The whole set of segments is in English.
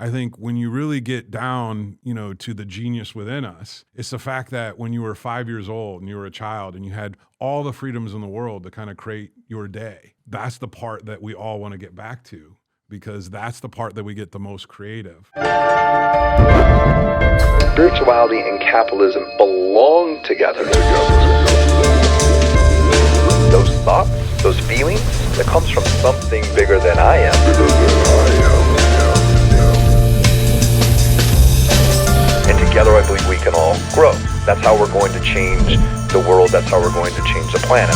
I think when you really get down, to the genius within us, it's the fact that when you were 5 years old and you were a child and you had all the freedoms in the world to kind of create your day, that's the part that we all want to get back to, because that's the part that we get the most creative. Spirituality and capitalism belong together. Those thoughts, those feelings, that comes from something bigger than I am. And together I believe we can all grow. That's how we're going to change the world. That's how we're going to change the planet.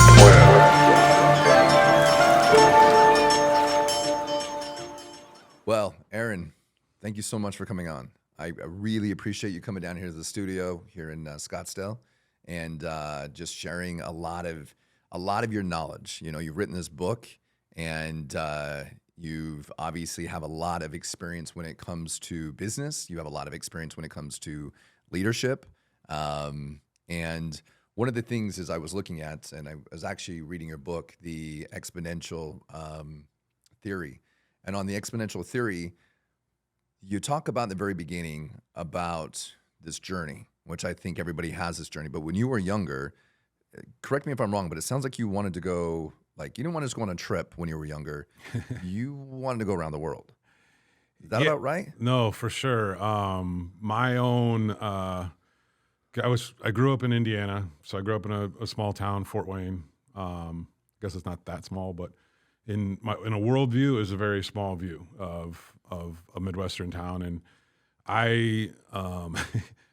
Well, Aaron, thank you so much for coming on. I really appreciate you coming down here to the studio here in Scottsdale and just sharing a lot of your knowledge. You've written this book, and you've obviously have a lot of experience when it comes to business. You have a lot of experience when it comes to leadership. And one of the things is I was looking at, and I was actually reading your book, The Exponential Theory. And on the Exponential Theory, you talk about in the very beginning about this journey, which I think everybody has this journey. But when you were younger, correct me if I'm wrong, but it sounds like you wanted to go, you didn't want to just go on a trip when you were younger. You wanted to go around the world. Is that about right? No, for sure. My own, I grew up in Indiana, so I grew up in a small town, Fort Wayne. I guess it's not that small, but in a worldview, it was a very small view of a Midwestern town. And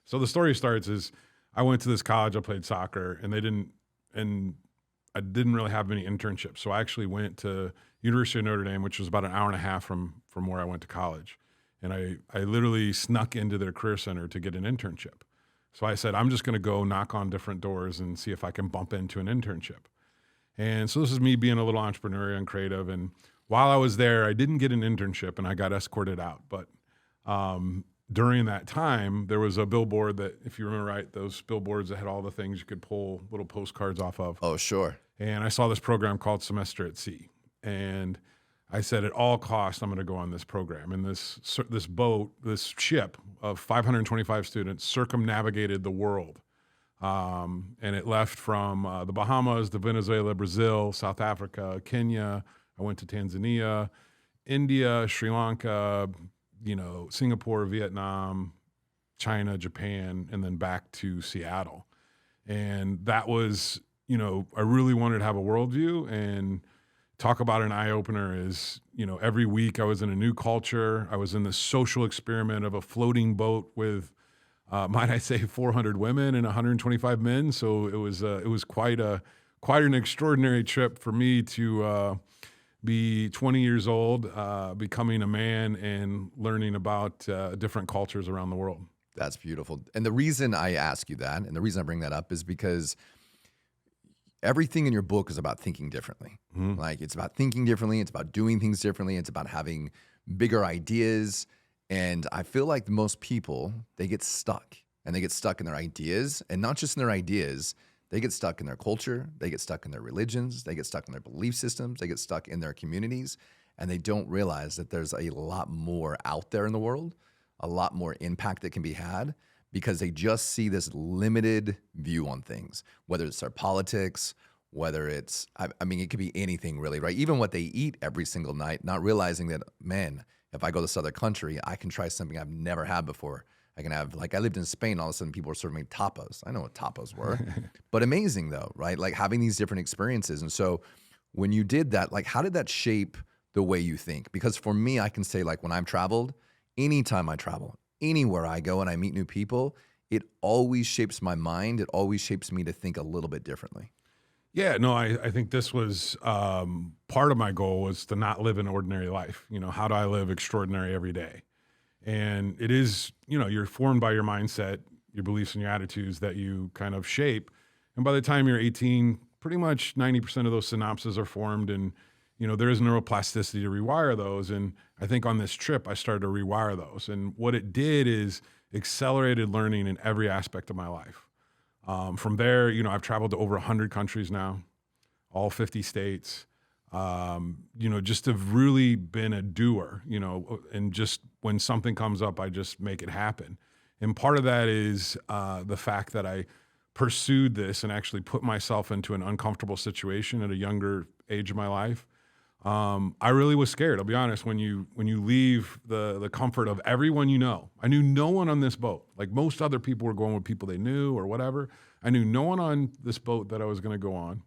so the story starts is I went to this college, I played soccer, and I didn't really have many internships. So I actually went to University of Notre Dame, which was about an hour and a half from where I went to college. And I literally snuck into their career center to get an internship. So I said, I'm just going to go knock on different doors and see if I can bump into an internship. And so this is me being a little entrepreneurial and creative. And while I was there, I didn't get an internship and I got escorted out. But during that time, there was a billboard that, if you remember right, those billboards that had all the things you could pull little postcards off of. Oh, sure. And I saw this program called Semester at Sea. And I said, at all costs, I'm going to go on this program. And this boat, this ship of 525 students circumnavigated the world. And it left from the Bahamas to Venezuela, Brazil, South Africa, Kenya. I went to Tanzania, India, Sri Lanka, Singapore, Vietnam, China, Japan, and then back to Seattle. And that was, I really wanted to have a worldview, and talk about an eye-opener is, every week I was in a new culture. I was in this social experiment of a floating boat with, might I say, 400 women and 125 men. So it was quite an extraordinary trip for me to be 20 years old, becoming a man and learning about different cultures around the world. That's beautiful. And the reason I ask you that, and the reason I bring that up, is because everything in your book is about thinking differently. Mm-hmm. It's about thinking differently. It's about doing things differently. It's about having bigger ideas. And I feel like most people, they get stuck. And they get stuck in their ideas. And not just in their ideas, they get stuck in their culture. They get stuck in their religions. They get stuck in their belief systems. They get stuck in their communities. And they don't realize that there's a lot more out there in the world, a lot more impact that can be had, because they just see this limited view on things, whether it's their politics, whether it's, it could be anything really, right? Even what they eat every single night, not realizing that, man, if I go to this other country, I can try something I've never had before. I can have, I lived in Spain, all of a sudden people were serving me tapas. I know what tapas were, but amazing though, right? Having these different experiences. And so when you did that, how did that shape the way you think? Because for me, I can say when I've traveled, anytime I travel, anywhere I go and I meet new people, it always shapes my mind. It always shapes me to think a little bit differently. Yeah, no, I think this was part of my goal was to not live an ordinary life. How do I live extraordinary every day? And it is, you're formed by your mindset, your beliefs and your attitudes that you kind of shape. And by the time you're 18, pretty much 90% of those synapses are formed, and there is neuroplasticity to rewire those. And I think on this trip, I started to rewire those. And what it did is accelerated learning in every aspect of my life. From there, I've traveled to over 100 countries now, all 50 states. Just have really been a doer, and just when something comes up, I just make it happen. And part of that is the fact that I pursued this and actually put myself into an uncomfortable situation at a younger age of my life. I really was scared. I'll be honest. When you leave the comfort of everyone I knew no one on this boat. Like most other people were going with people they knew or whatever. I knew no one on this boat that I was going to go on,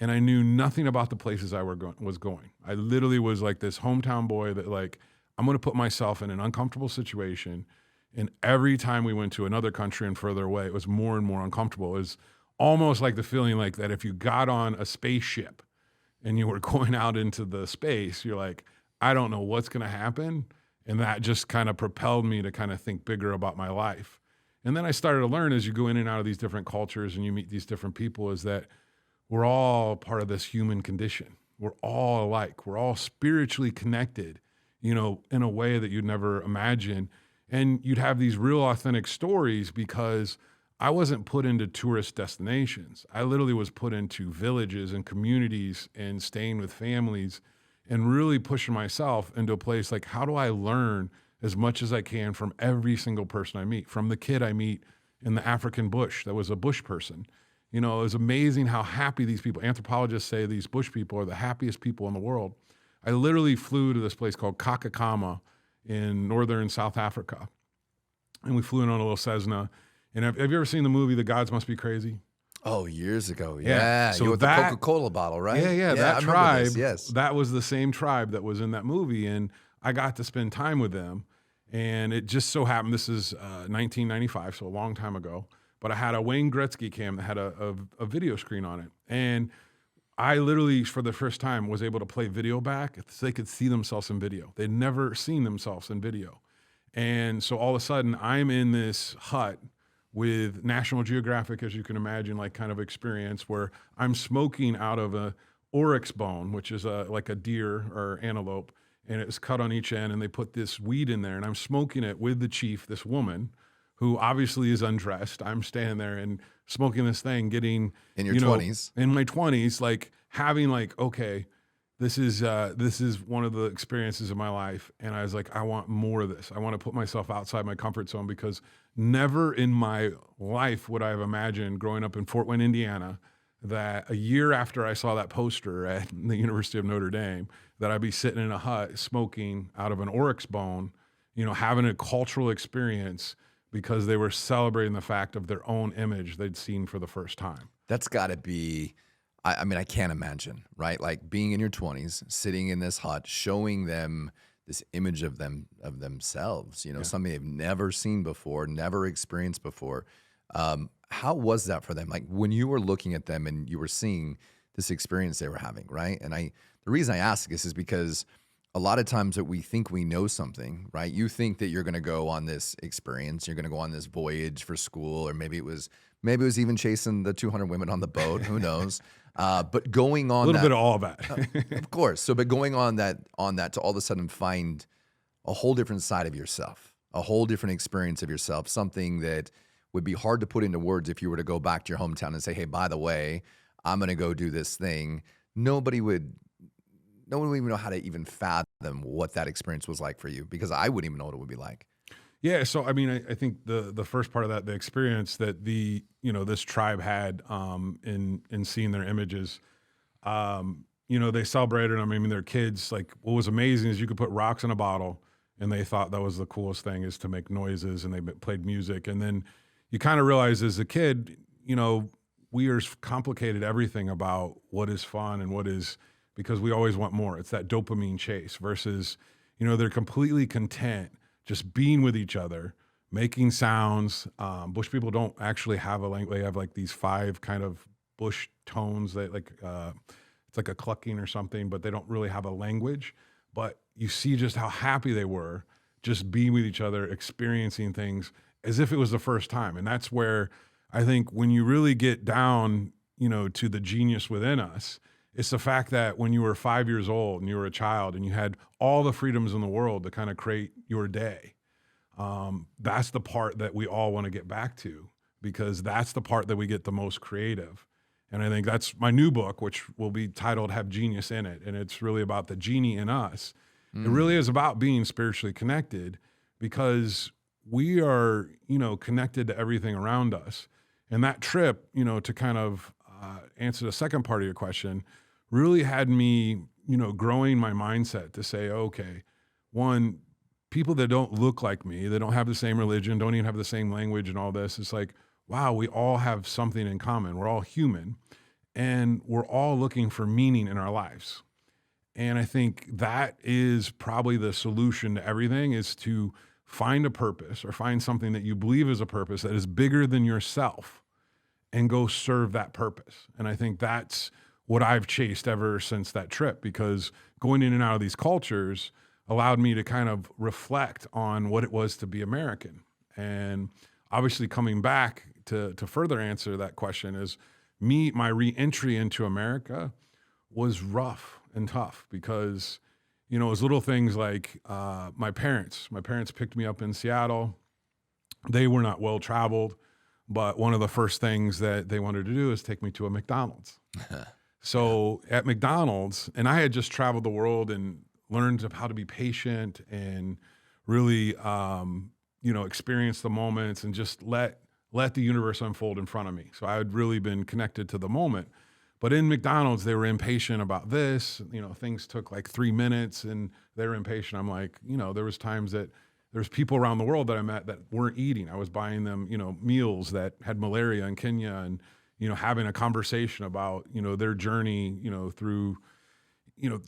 and I knew nothing about the places I was going. I literally was like this hometown boy that like I'm going to put myself in an uncomfortable situation. And every time we went to another country and further away, it was more and more uncomfortable. It was almost like the feeling like that if you got on a spaceship and you were going out into the space, you're like, I don't know what's going to happen. And that just kind of propelled me to kind of think bigger about my life. And then I started to learn as you go in and out of these different cultures and you meet these different people is that we're all part of this human condition. We're all alike. We're all spiritually connected, in a way that you'd never imagine. And you'd have these real authentic stories because I wasn't put into tourist destinations. I literally was put into villages and communities and staying with families and really pushing myself into a place like, how do I learn as much as I can from every single person I meet, from the kid I meet in the African bush that was a bush person. It was amazing how happy these people, anthropologists say these bush people are the happiest people in the world. I literally flew to this place called Kakakama in northern South Africa. And we flew in on a little Cessna. And have you ever seen the movie The Gods Must Be Crazy? Oh, years ago. Yeah. So you with the Coca-Cola bottle, right? Yeah. That tribe, yes. That was the same tribe that was in that movie. And I got to spend time with them. And it just so happened, this is 1995, so a long time ago. But I had a Wayne Gretzky cam that had a video screen on it. And I literally, for the first time, was able to play video back so they could see themselves in video. They'd never seen themselves in video. And so all of a sudden, I'm in this hut with National Geographic, as you can imagine, like kind of experience where I'm smoking out of a oryx bone, which is like a deer or antelope, and it's cut on each end, and they put this weed in there, and I'm smoking it with the chief, this woman, who obviously is undressed. I'm standing there and smoking this thing, getting in your 20s, in my 20s, like having like, okay, this is one of the experiences of my life. And I was like, I want more of this. I want to put myself outside my comfort zone because never in my life would I have imagined growing up in Fort Wayne, Indiana, that a year after I saw that poster at the University of Notre Dame, that I'd be sitting in a hut smoking out of an oryx bone, having a cultural experience because they were celebrating the fact of their own image they'd seen for the first time. That's got to be, I mean, I can't imagine, right? Like being in your 20s, sitting in this hut, showing them this image of themselves, something they've never seen before, never experienced before. How was that for them? Like when you were looking at them and you were seeing this experience they were having, right? And the reason I ask this is because a lot of times that we think we know something, right? You think that you're going to go on this experience, you're going to go on this voyage for school, or maybe it was even chasing the 200 women on the boat. Who knows? But going on a little bit of all of that, of course. So, but going on that to all of a sudden find a whole different side of yourself, a whole different experience of yourself, something that would be hard to put into words if you were to go back to your hometown and say, hey, by the way, I'm going to go do this thing. Nobody would even know how to even fathom what that experience was like for you, because I wouldn't even know what it would be like. Yeah. So, I mean, I think the first part of that, the experience that this tribe had in seeing their images, they celebrated them. I mean, their kids, like what was amazing is you could put rocks in a bottle and they thought that was the coolest thing is to make noises, and they played music. And then you kind of realize as a kid, we are complicated everything about what is fun and what is, because we always want more. It's that dopamine chase versus, they're completely content just being with each other, making sounds. Bush people don't actually have a language. They have like these 5 kind of bush tones that it's like a clucking or something, but they don't really have a language. But you see just how happy they were just being with each other, experiencing things as if it was the first time. And that's where I think when you really get down, to the genius within us, it's the fact that when you were 5 years old and you were a child and you had all the freedoms in the world to kind of create your day, that's the part that we all want to get back to, because that's the part that we get the most creative. And I think that's my new book, which will be titled Have Genius in It. And it's really about the genie in us. It really is about being spiritually connected, because we are, connected to everything around us. And that trip, to kind of answer the second part of your question, really had me, growing my mindset to say, okay, one, people that don't look like me, they don't have the same religion, don't even have the same language and all this, it's like, wow, we all have something in common. We're all human, and we're all looking for meaning in our lives. And I think that is probably the solution to everything, is to find a purpose, or find something that you believe is a purpose that is bigger than yourself, and go serve that purpose. And I think that's what I've chased ever since that trip, because going in and out of these cultures allowed me to kind of reflect on what it was to be American. And obviously coming back to further answer that question is my re-entry into America was rough and tough, because, it was little things like my parents picked me up in Seattle. They were not well-traveled, but one of the first things that they wanted to do is take me to a McDonald's. So at McDonald's, and I had just traveled the world and learned how to be patient and really, experience the moments and just let the universe unfold in front of me. So I had really been connected to the moment. But in McDonald's, they were impatient about this. Things took like 3 minutes and they were impatient. I'm like, there was times that there's people around the world that I met that weren't eating. I was buying them, meals that had malaria in Kenya, and, having a conversation about, their journey, through,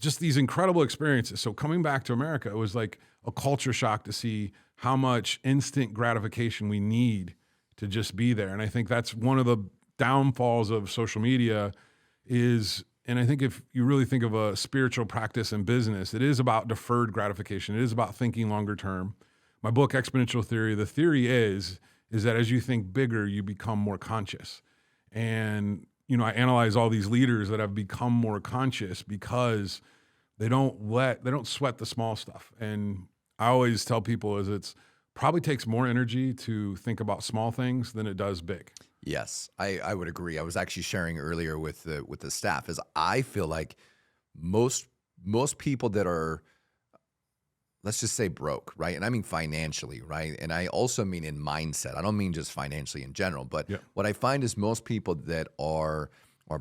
just these incredible experiences. So coming back to America, it was like a culture shock to see how much instant gratification we need to just be there. And I think that's one of the downfalls of social media is, and I think if you really think of a spiritual practice in business, it is about deferred gratification. It is about thinking longer term. My book, Exponential Theory, the theory is that as you think bigger, you become more conscious. And, I analyze all these leaders that have become more conscious because they don't sweat the small stuff. And I always tell people it's probably takes more energy to think about small things than it does big. Yes, I would agree. I was actually sharing earlier with the staff, is I feel like most people that are, let's just say, broke, right? And I mean financially, right? And I also mean in mindset. I don't mean just financially in general, but what I find is most people that are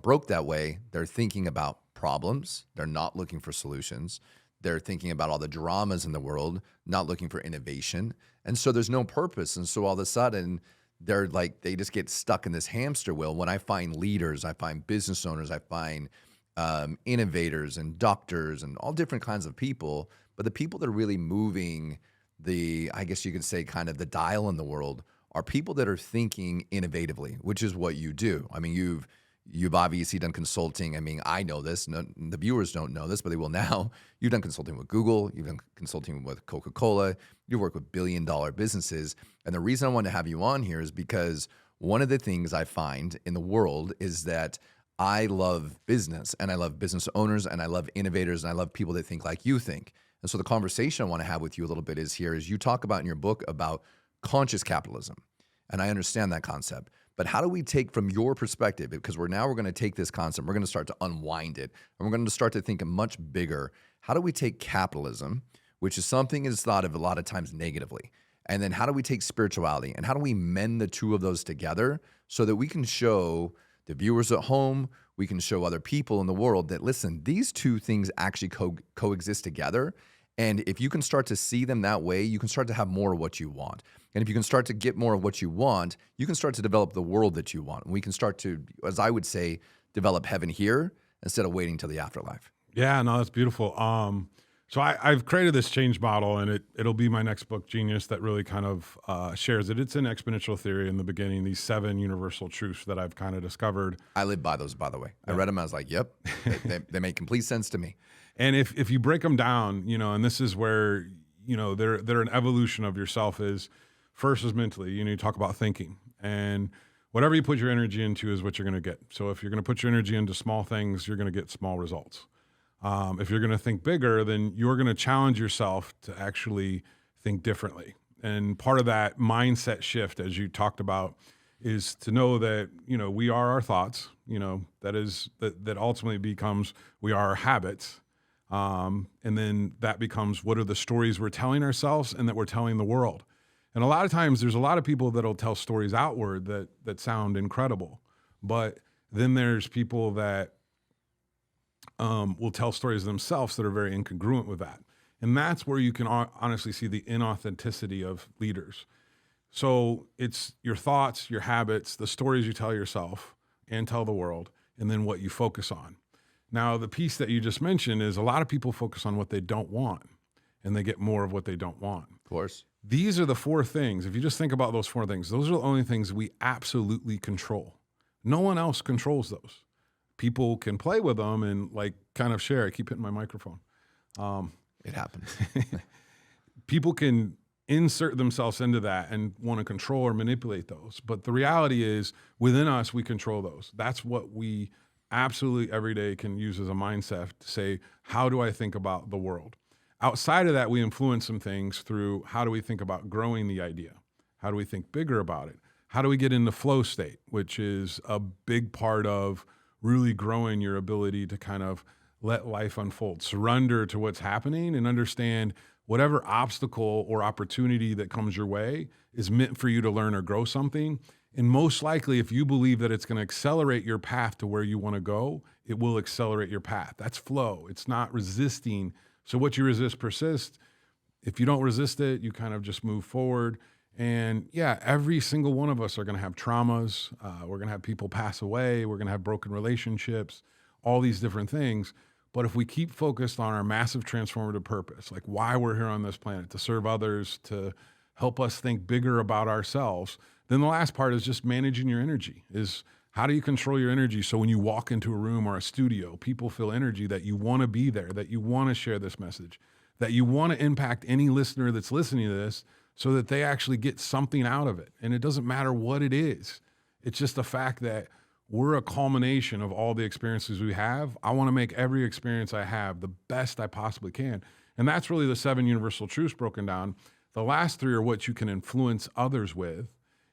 broke that way, they're thinking about problems. They're not looking for solutions. They're thinking about all the dramas in the world, not looking for innovation. And so there's no purpose. And so all of a sudden, they just get stuck in this hamster wheel. When I find leaders, I find business owners, I find innovators and doctors and all different kinds of people. But the people that are really moving I guess you could say, kind of the dial in the world are people that are thinking innovatively, which is what you do. I mean, you've obviously done consulting. I mean, I know this. No, the viewers don't know this, but they will now. You've done consulting with Google. You've done consulting with Coca-Cola. You work with billion-dollar businesses. And the reason I wanted to have you on here is because one of the things I find in the world is that I love business, and I love business owners, and I love innovators, and I love people that think like you think. And so the conversation I want to have with you a little bit is you talk about in your book about conscious capitalism. And I understand that concept. But how do we take from your perspective, because we're going to take this concept, we're going to start to unwind it, and we're going to start to think much bigger. How do we take capitalism, which is something that's thought of a lot of times negatively, and then how do we take spirituality, and how do we mend the two of those together so that we can show the viewers at home, we can show other people in the world that, listen, these two things actually coexist together. And if you can start to see them that way, you can start to have more of what you want. And if you can start to get more of what you want, you can start to develop the world that you want. And we can start to, as I would say, develop heaven here instead of waiting till the afterlife. Yeah, no, that's beautiful. So I've created this change model, and it'll be my next book, Genius, that really kind of shares it. It's an exponential theory in the beginning, these 7 universal truths that I've kind of discovered. I live by those, by the way. Yeah. I read them. I was like, yep, they make complete sense to me. And if you break them down, and this is where, they're an evolution of yourself is, first is mentally, you talk about thinking. And whatever you put your energy into is what you're going to get. So if you're going to put your energy into small things, you're going to get small results. If you're going to think bigger, then you're going to challenge yourself to actually think differently. And part of that mindset shift, as you talked about, is to know that, we are our thoughts, that ultimately becomes we are our habits. And then that becomes what are the stories we're telling ourselves and that we're telling the world. And a lot of times there's a lot of people that'll tell stories outward that sound incredible. But then there's people that will tell stories themselves that are very incongruent with that. And that's where you can honestly see the inauthenticity of leaders. So it's your thoughts, your habits, the stories you tell yourself and tell the world, and then what you focus on. Now, the piece that you just mentioned is a lot of people focus on what they don't want, and they get more of what they don't want. Of course. These are the 4 things. If you just think about those 4 things, those are the only things we absolutely control. No one else controls those. People can play with them and kind of share. I keep hitting my microphone. It happens. People can insert themselves into that and want to control or manipulate those. But the reality is within us, we control those. That's what we absolutely every day can use as a mindset to say, how do I think about the world? Outside of that, we influence some things through how do we think about growing the idea? How do we think bigger about it? How do we get into flow state, which is a big part of really growing your ability to kind of let life unfold, surrender to what's happening and understand whatever obstacle or opportunity that comes your way is meant for you to learn or grow something. And most likely, if you believe that it's going to accelerate your path to where you want to go, it will accelerate your path. That's flow. It's not resisting. So what you resist persists. If you don't resist it, you kind of just move forward. And yeah, every single one of us are going to have traumas. We're going to have people pass away. We're going to have broken relationships, all these different things. But if we keep focused on our massive transformative purpose, like why we're here on this planet, to serve others, to help us think bigger about ourselves, then the last part is just managing your energy. Is how do you control your energy so when you walk into a room or a studio, people feel energy that you want to be there, that you want to share this message, that you want to impact any listener that's listening to this so that they actually get something out of it. And it doesn't matter what it is. It's just the fact that we're a culmination of all the experiences we have. I want to make every experience I have the best I possibly can. And that's really the 7 universal truths broken down. The last 3 are what you can influence others with.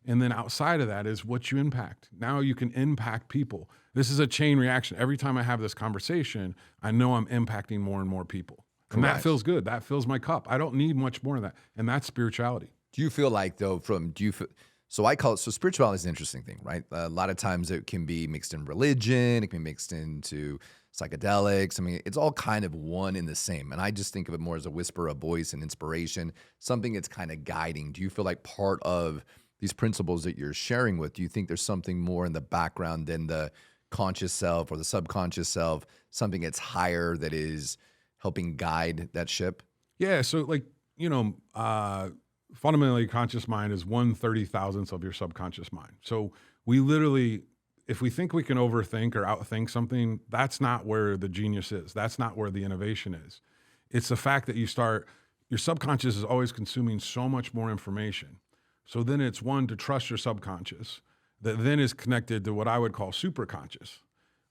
And then outside of that is what you impact. Now you can impact people. This is a chain reaction. Every time I have this conversation, I know I'm impacting more and more people. And that feels good. That fills my cup. I don't need much more than that. And that's spirituality. Do you feel like, though, so I call it, so spirituality is an interesting thing, right? A lot of times it can be mixed in religion, it can be mixed into psychedelics. I mean, it's all kind of one and the same. And I just think of it more as a whisper, a voice, an inspiration, something that's kind of guiding. Do you feel like part of these principles that you're sharing with, do you think there's something more in the background than the conscious self or the subconscious self, something that's higher that is helping guide that ship? Yeah. So fundamentally, conscious mind is 1/30,000th of your subconscious mind. So we literally, if we think we can overthink or outthink something, that's not where the genius is. That's not where the innovation is. It's the fact that your subconscious is always consuming so much more information. So then it's one, to trust your subconscious that then is connected to what I would call superconscious,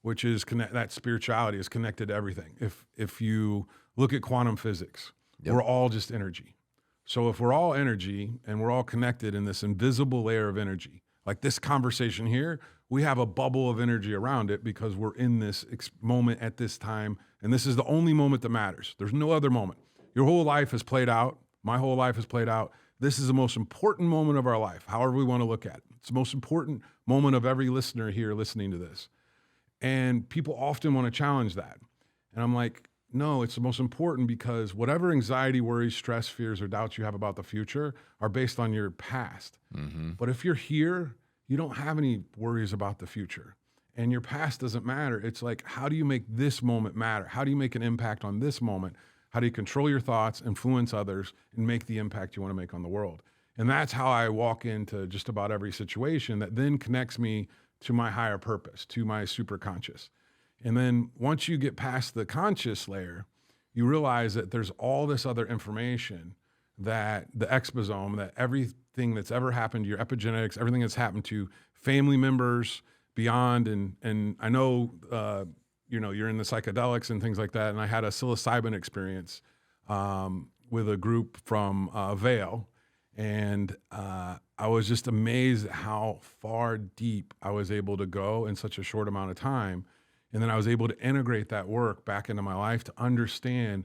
which is that spirituality is connected to everything. If you look at quantum physics, we're all just energy. So if we're all energy and we're all connected in this invisible layer of energy, like this conversation here, we have a bubble of energy around it because we're in this moment at this time. And this is the only moment that matters. There's no other moment. Your whole life has played out. My whole life has played out. This is the most important moment of our life, however we want to look at it. It's the most important moment of every listener here listening to this. And people often want to challenge that. And I'm like, no, it's the most important because whatever anxiety, worries, stress, fears, or doubts you have about the future are based on your past. Mm-hmm. But if you're here, you don't have any worries about the future. And your past doesn't matter. It's like, how do you make this moment matter? How do you make an impact on this moment? How do you control your thoughts, influence others, and make the impact you want to make on the world? And that's how I walk into just about every situation that then connects me to my higher purpose, to my superconscious. And then once you get past the conscious layer, you realize that there's all this other information, that the exposome, that everything that's ever happened to your epigenetics, everything that's happened to family members beyond. And I know, you're in the psychedelics and things like that. And I had a psilocybin experience with a group from Vail. And I I was just amazed at how far deep I was able to go in such a short amount of time. And then I was able to integrate that work back into my life to understand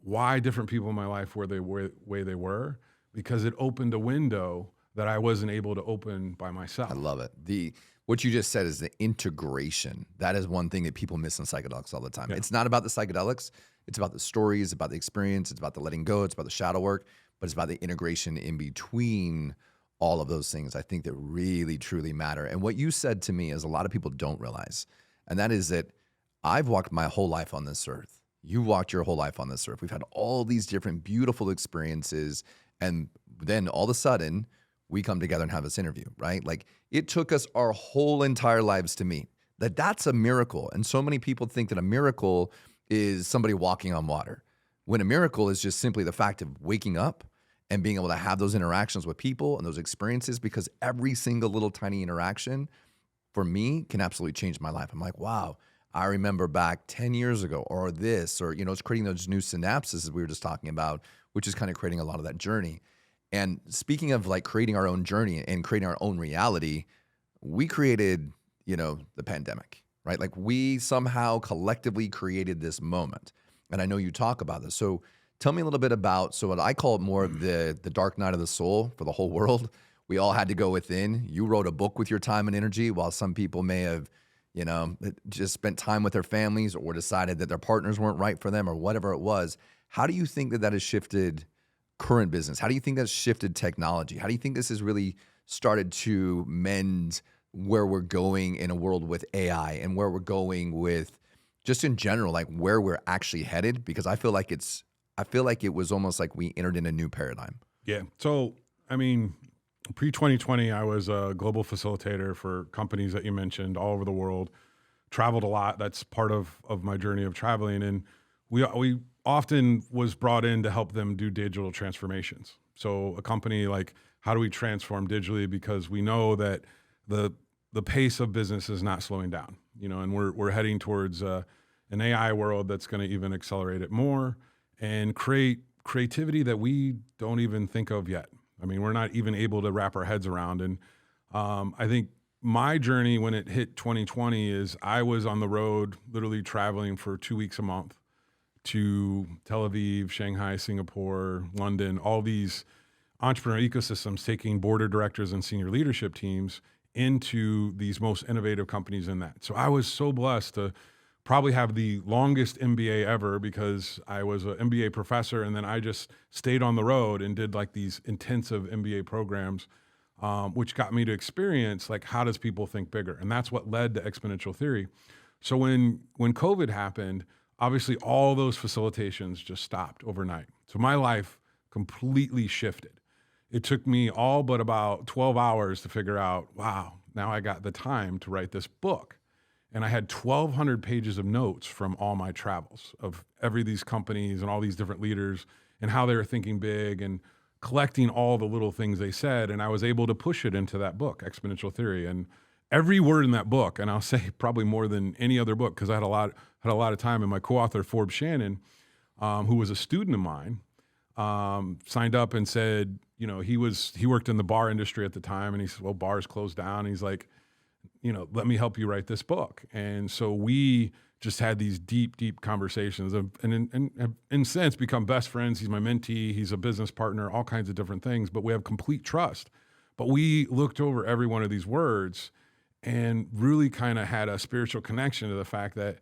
why different people in my life were the way they were, because it opened a window that I wasn't able to open by myself. I love it. What you just said is the integration. That is one thing that people miss in psychedelics all the time. Yeah. It's not about the psychedelics. It's about the stories, about the experience. It's about the letting go. It's about the shadow work, but it's about the integration in between all of those things, I think, that really, truly matter. And what you said to me is a lot of people don't realize, and that is that I've walked my whole life on this earth. You walked your whole life on this earth. We've had all these different beautiful experiences. And then all of a sudden, we come together and have this interview, right? Like, it took us our whole entire lives to meet. That's a miracle. And so many people think that a miracle is somebody walking on water, when a miracle is just simply the fact of waking up and being able to have those interactions with people and those experiences, because every single little tiny interaction for me can absolutely change my life. I'm like, wow, I remember back 10 years ago, or this, or, it's creating those new synapses as we were just talking about, which is kind of creating a lot of that journey. And speaking of like creating our own journey and creating our own reality, we created, the pandemic, right? Like, we somehow collectively created this moment. And I know you talk about this. So tell me a little bit about, so what I call it more of the dark night of the soul for the whole world. We all had to go within. You wrote a book with your time and energy, while some people may have, just spent time with their families or decided that their partners weren't right for them or whatever it was. How do you think that has shifted current business? How do you think that's shifted technology? How do you think this has really started to mend where we're going in a world with AI, and where we're going with just in general, like where we're actually headed? Because I feel like it was almost like we entered in a new paradigm. Yeah. So, pre-2020, I was a global facilitator for companies that you mentioned all over the world, traveled a lot. That's part of my journey of traveling. And we often was brought in to help them do digital transformations. So a company, like, how do we transform digitally? Because we know that the pace of business is not slowing down, and we're heading towards an AI world that's going to even accelerate it more and create creativity that we don't even think of yet. We're not even able to wrap our heads around. And I think my journey when it hit 2020 is I was on the road, literally traveling for 2 weeks a month to Tel Aviv, Shanghai, Singapore, London, all these entrepreneur ecosystems, taking board of directors and senior leadership teams into these most innovative companies in that. So I was so blessed to probably have the longest MBA ever, because I was an MBA professor, and then I just stayed on the road and did like these intensive MBA programs, which got me to experience like, how does people think bigger? And that's what led to Exponential Theory. So when COVID happened, obviously all those facilitations just stopped overnight. So my life completely shifted. It took me all but about 12 hours to figure out, wow, now I got the time to write this book. And I had 1,200 pages of notes from all my travels of these companies and all these different leaders and how they were thinking big, and collecting all the little things they said. And I was able to push it into that book, Exponential Theory. And every word in that book, and I'll say probably more than any other book, because I had a lot of time, and my co-author, Forbes Shannon, who was a student of mine, signed up and said, he worked in the bar industry at the time, and he said, well, bars closed down. He's like, let me help you write this book. And so we just had these deep, deep conversations, and have in a sense become best friends. He's my mentee, he's a business partner, all kinds of different things, but we have complete trust. But we looked over every one of these words and really kind of had a spiritual connection to the fact that,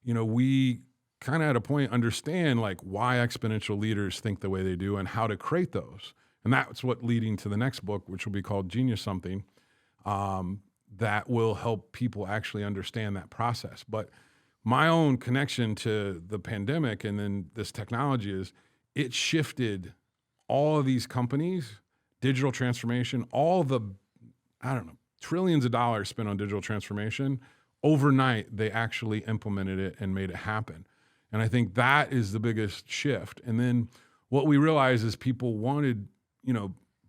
we kind of at a point understand like why exponential leaders think the way they do and how to create those. And that's what leading to the next book, which will be called Genius Something, that will help people actually understand that process. But my own connection to the pandemic and then this technology is it shifted all of these companies, digital transformation, all the, trillions of dollars spent on digital transformation. Overnight, they actually implemented it and made it happen. And I think that is the biggest shift. And then what we realized is people wanted,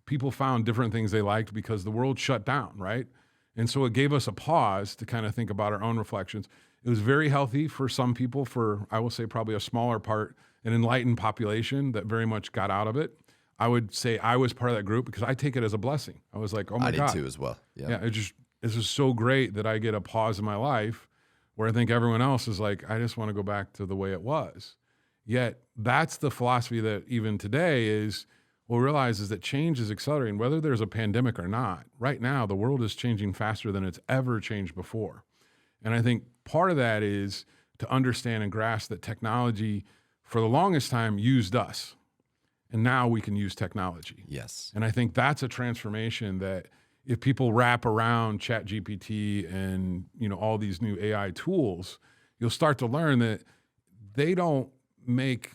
people found different things they liked because the world shut down, right? And so it gave us a pause to kind of think about our own reflections. It was very healthy for some people, for I will say probably a smaller part, an enlightened population that very much got out of it. I would say I was part of that group because I take it as a blessing. I was like, oh my I God. did too as well. Yeah. Yeah, this is so great that I get a pause in my life where I think everyone else is like, I just want to go back to the way it was. Yet that's the philosophy that even today is, what we realize is that change is accelerating, whether there's a pandemic or not. Right now, the world is changing faster than it's ever changed before. And I think part of that is to understand and grasp that technology, for the longest time, used us. And now we can use technology. Yes. And I think that's a transformation that if people wrap around ChatGPT and all these new AI tools, you'll start to learn that they don't make,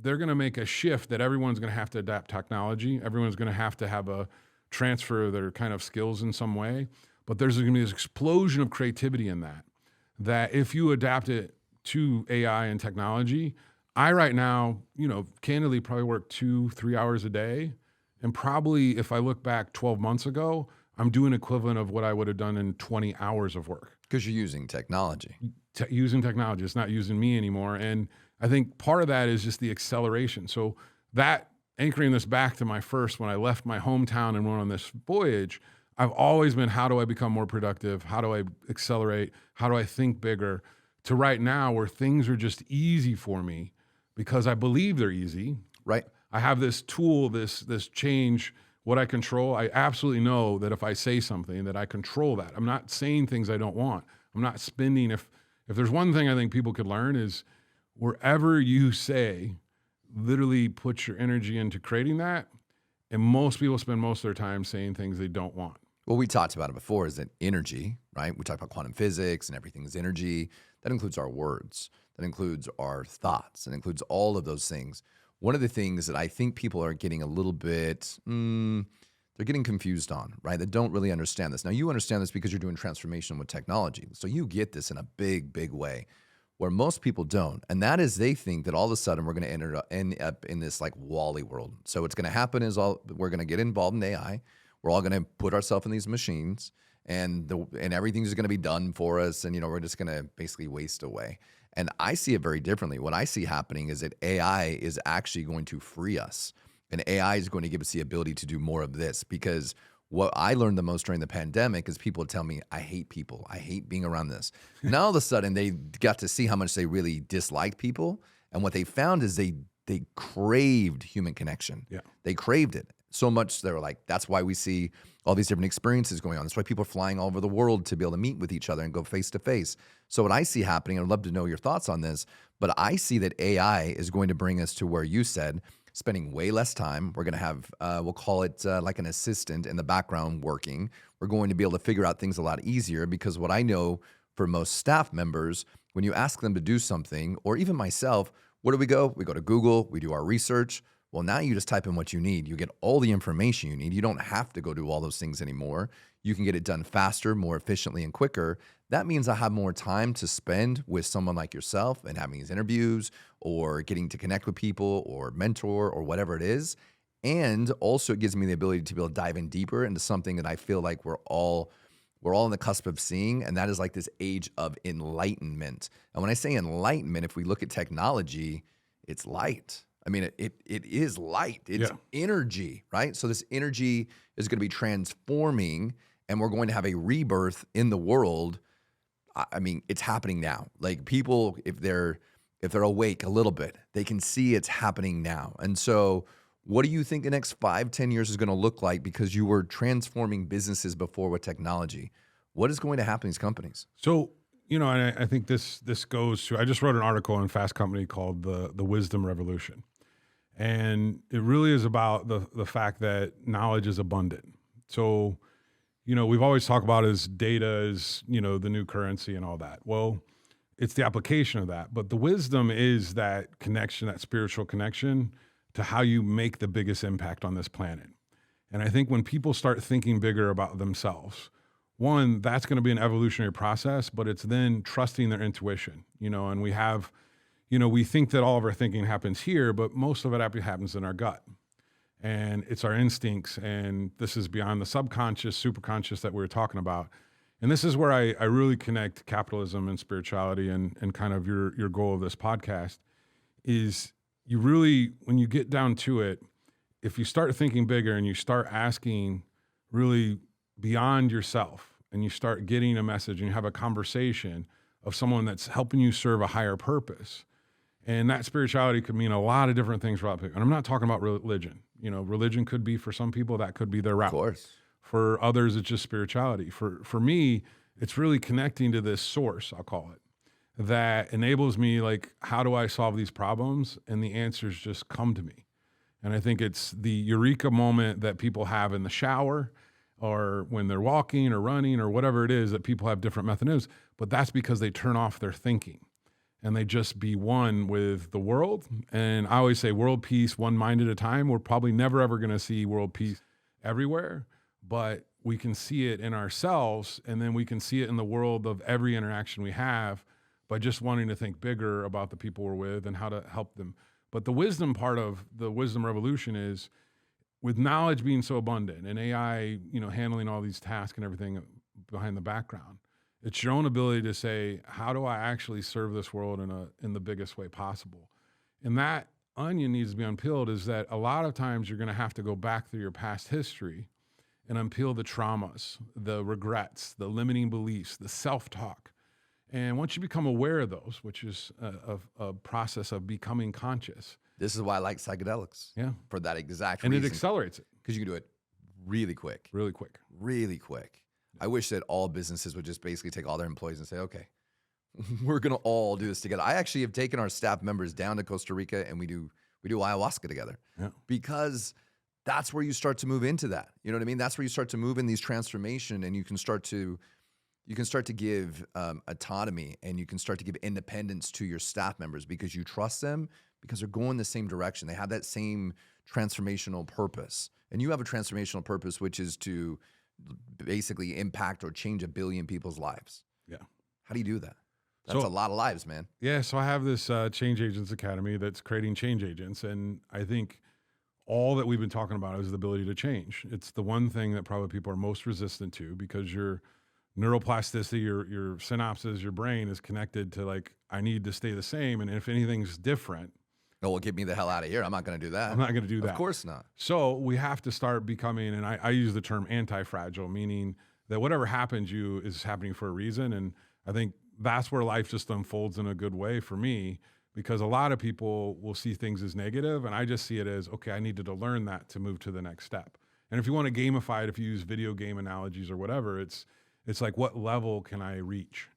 they're going to make a shift that everyone's going to have to adapt technology. Everyone's going to have a transfer of their kind of skills in some way. But there's going to be this explosion of creativity in that if you adapt it to AI and technology, I right now, candidly probably work 2-3 hours a day. And probably if I look back 12 months ago, I'm doing equivalent of what I would have done in 20 hours of work. Because you're using technology. Using technology. It's not using me anymore. And I think part of that is just the acceleration. So that, anchoring this back to when I left my hometown and went on this voyage, I've always been, how do I become more productive? How do I accelerate? How do I think bigger? To right now where things are just easy for me because I believe they're easy. Right. I have this tool, this change, what I control. I absolutely know that if I say something that I control that. I'm not saying things I don't want. I'm not spending. If there's one thing I think people could learn is wherever you say, literally put your energy into creating that. And most people spend most of their time saying things they don't want. Well, we talked about it before, is that energy, right? We talked about quantum physics and everything is energy. That includes our words. That includes our thoughts. That includes all of those things. One of the things that I think people are getting a little bit, they're getting confused on, right? They don't really understand this. Now, you understand this because you're doing transformation with technology. So you get this in a big, big way where most people don't. And that is they think that all of a sudden we're going to end up in this like Wall-E world. So what's going to happen is we're going to get involved in AI. We're all going to put ourselves in these machines and everything's going to be done for us. And, we're just going to basically waste away. And I see it very differently. What I see happening is that AI is actually going to free us. And AI is going to give us the ability to do more of this, because what I learned the most during the pandemic is people tell me, I hate people. I hate being around this. And all of a sudden they got to see how much they really disliked people. And what they found is they craved human connection. Yeah. They craved it so much. They were like, that's why we see all these different experiences going on. That's why people are flying all over the world to be able to meet with each other and go face to face. So what I see happening, I'd love to know your thoughts on this, but I see that AI is going to bring us to where you said, spending way less time. We're going to have, we'll call it like an assistant in the background working. We're going to be able to figure out things a lot easier, because what I know for most staff members, when you ask them to do something, or even myself, where do we go? We go to Google, we do our research. Well, now you just type in what you need. You get all the information you need. You don't have to go do all those things anymore. You can get it done faster, more efficiently, and quicker. That means I have more time to spend with someone like yourself and having these interviews or getting to connect with people or mentor or whatever it is. And also it gives me the ability to be able to dive in deeper into something that I feel like we're all on the cusp of seeing, and that is like this age of enlightenment. And when I say enlightenment, if we look at technology, it's light. I mean, it is light. It's energy, right? So this energy is going to be transforming, and we're going to have a rebirth in the world. I mean, it's happening now. Like people, if they're awake a little bit, they can see it's happening now. And so what do you think the next 5-10 years is going to look like? Because you were transforming businesses before with technology. What is going to happen in these companies? So, and I think this goes to, I just wrote an article in Fast Company called the Wisdom Revolution. And it really is about the fact that knowledge is abundant. So, we've always talked about as data is, the new currency and all that. Well, it's the application of that. But the wisdom is that connection, that spiritual connection to how you make the biggest impact on this planet. And I think when people start thinking bigger about themselves, one, that's going to be an evolutionary process, but it's then trusting their intuition, and we have, we think that all of our thinking happens here, but most of it actually happens in our gut. And it's our instincts, and this is beyond the subconscious, superconscious that we were talking about. And this is where I really connect capitalism and spirituality and kind of your goal of this podcast is you really, when you get down to it, if you start thinking bigger and you start asking really beyond yourself, and you start getting a message and you have a conversation of someone that's helping you serve a higher purpose. And that spirituality could mean a lot of different things for a lot of people. And I'm not talking about religion. You know, religion could be, for some people, that could be their route. Of course. For others, it's just spirituality. For me, it's really connecting to this source, I'll call it, that enables me, like, how do I solve these problems? And the answers just come to me. And I think it's the eureka moment that people have in the shower, or when they're walking or running or whatever it is, that people have different methods. But that's because they turn off their thinking and they just be one with the world. And I always say world peace, one mind at a time. We're probably never, ever going to see world peace everywhere, but we can see it in ourselves, and then we can see it in the world of every interaction we have by just wanting to think bigger about the people we're with and how to help them. But the wisdom part of the wisdom revolution is, with knowledge being so abundant and AI, you know, handling all these tasks and everything behind the background, it's your own ability to say, how do I actually serve this world in the biggest way possible? And that onion needs to be unpeeled, is that a lot of times you're going to have to go back through your past history and unpeel the traumas, the regrets, the limiting beliefs, the self-talk. And once you become aware of those, which is a process of becoming conscious. This is why I like psychedelics. Yeah. For that exact and reason. it accelerates it. Because you can do it really quick. Really quick. Really quick. I wish that all businesses would just basically take all their employees and say, okay, we're going to all do this together. I actually have taken our staff members down to Costa Rica, and we do ayahuasca together. Yeah. Because that's where you start to move into that. You know what I mean? That's where you start to move in these transformation, and you can start to give autonomy, and you can start to give independence to your staff members because you trust them, because they're going the same direction. They have that same transformational purpose. And you have a transformational purpose, which is to basically impact or change 1 billion people's lives. Yeah. How do you do that? That's a lot of lives, man. Yeah, so I have this Change Agents Academy that's creating change agents. And I think all that we've been talking about is the ability to change. It's the one thing that probably people are most resistant to, because your neuroplasticity, your synapses, your brain is connected to, like, I need to stay the same. And if anything's different, oh, well, get me the hell out of here. I'm not going to do that. I'm not going to do that. Of course not. So we have to start becoming, and I use the term anti-fragile, meaning that whatever happens you is happening for a reason. And I think that's where life just unfolds in a good way for me, because a lot of people will see things as negative, and I just see it as, okay, I needed to learn that to move to the next step. And if you want to gamify it, if you use video game analogies or whatever, it's like, what level can I reach?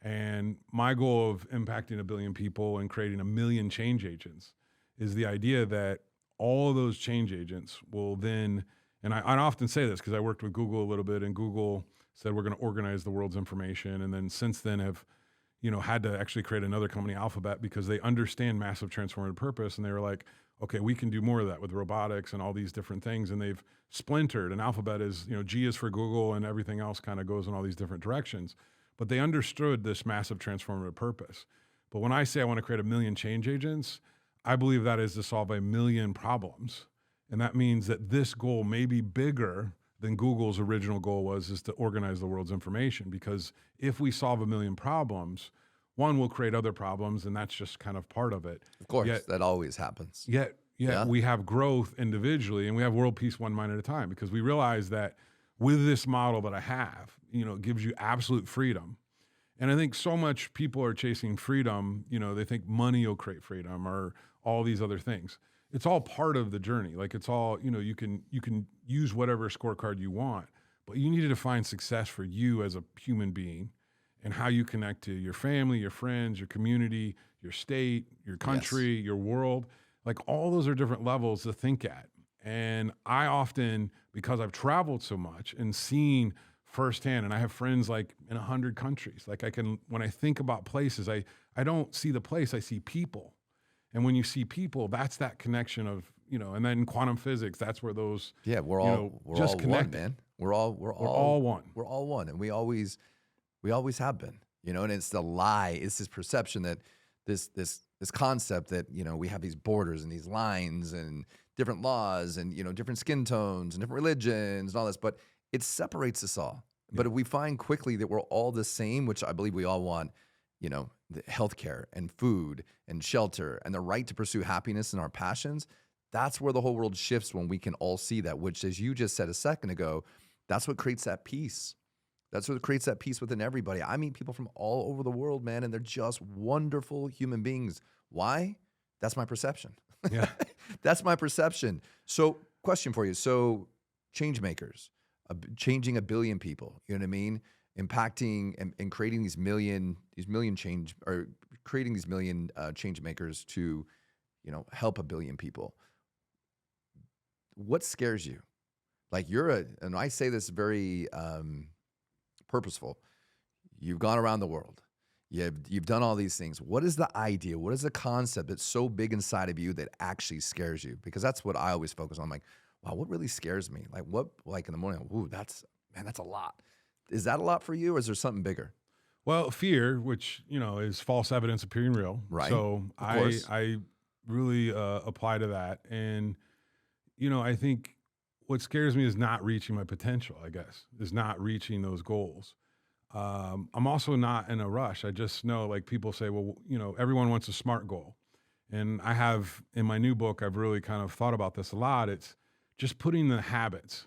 And my goal of impacting 1 billion people and creating 1 million change agents is the idea that all of those change agents will then, and I often say this because I worked with Google a little bit, and Google said, we're going to organize the world's information. And then since then have, you know, had to actually create another company, Alphabet, because they understand massive transformative purpose. And they were like, okay, we can do more of that with robotics and all these different things. And they've splintered, and Alphabet is, you know, G is for Google, and everything else kind of goes in all these different directions. But they understood this massive transformative purpose. But when I say I want to create 1 million change agents, I believe that is to solve 1 million problems. And that means that this goal may be bigger than Google's original goal was, is to organize the world's information. Because if we solve 1 million problems, one, we'll create other problems, and that's just kind of part of it. Of course, that always happens. Yet we have growth individually, and we have world peace one mind at a time, because we realize that with this model that I have, you know, it gives you absolute freedom. And I think so much people are chasing freedom, you know, they think money will create freedom or all these other things. It's all part of the journey. Like, it's all, you know, you can use whatever scorecard you want, but you need to define success for you as a human being, and how you connect to your family, your friends, your community, your state, your country, your world. Like, all those are different levels to think at. And I often, because I've traveled so much and seen firsthand, and I have friends like in 100 countries, like, I can, when I think about places, I don't see the place, I see people. And when you see people, that's that connection of, you know, and then quantum physics, that's where those, we're all one, man. We're all one. We're all one. And we always have been, you know, and it's the lie. It's this perception that this concept that, you know, we have these borders and these lines and different laws and, you know, different skin tones and different religions and all this, but it separates us all. Yeah. But if we find quickly that we're all the same, which I believe we all want, you know, the healthcare and food and shelter and the right to pursue happiness and our passions, That's where the whole world shifts when we can all see that, which, as you just said a second ago, that's what creates that peace. That's what creates that peace within everybody. I meet people from all over the world, man, and they're just wonderful human beings. Why? That's my perception. Yeah. That's my perception. So, question for you. So, change makers, changing 1 billion people, you know what I mean? Impacting and creating these million change, or creating these million change makers to, help 1 billion people. What scares you? Like, and I say this very purposeful. You've gone around the world. You've done all these things. What is the idea? What is the concept that's so big inside of you that actually scares you? Because that's what I always focus on. I'm like, wow, what really scares me? Like in the morning, ooh, that's a lot. Is that a lot for you, or is there something bigger? Well, fear, which, is false evidence appearing real. Right. So I really apply to that. And, I think what scares me is not reaching my potential, I guess, is not reaching those goals. I'm also not in a rush. I just know, like, people say, well, everyone wants a SMART goal. And I have, in my new book, I've really kind of thought about this a lot. It's just putting the habits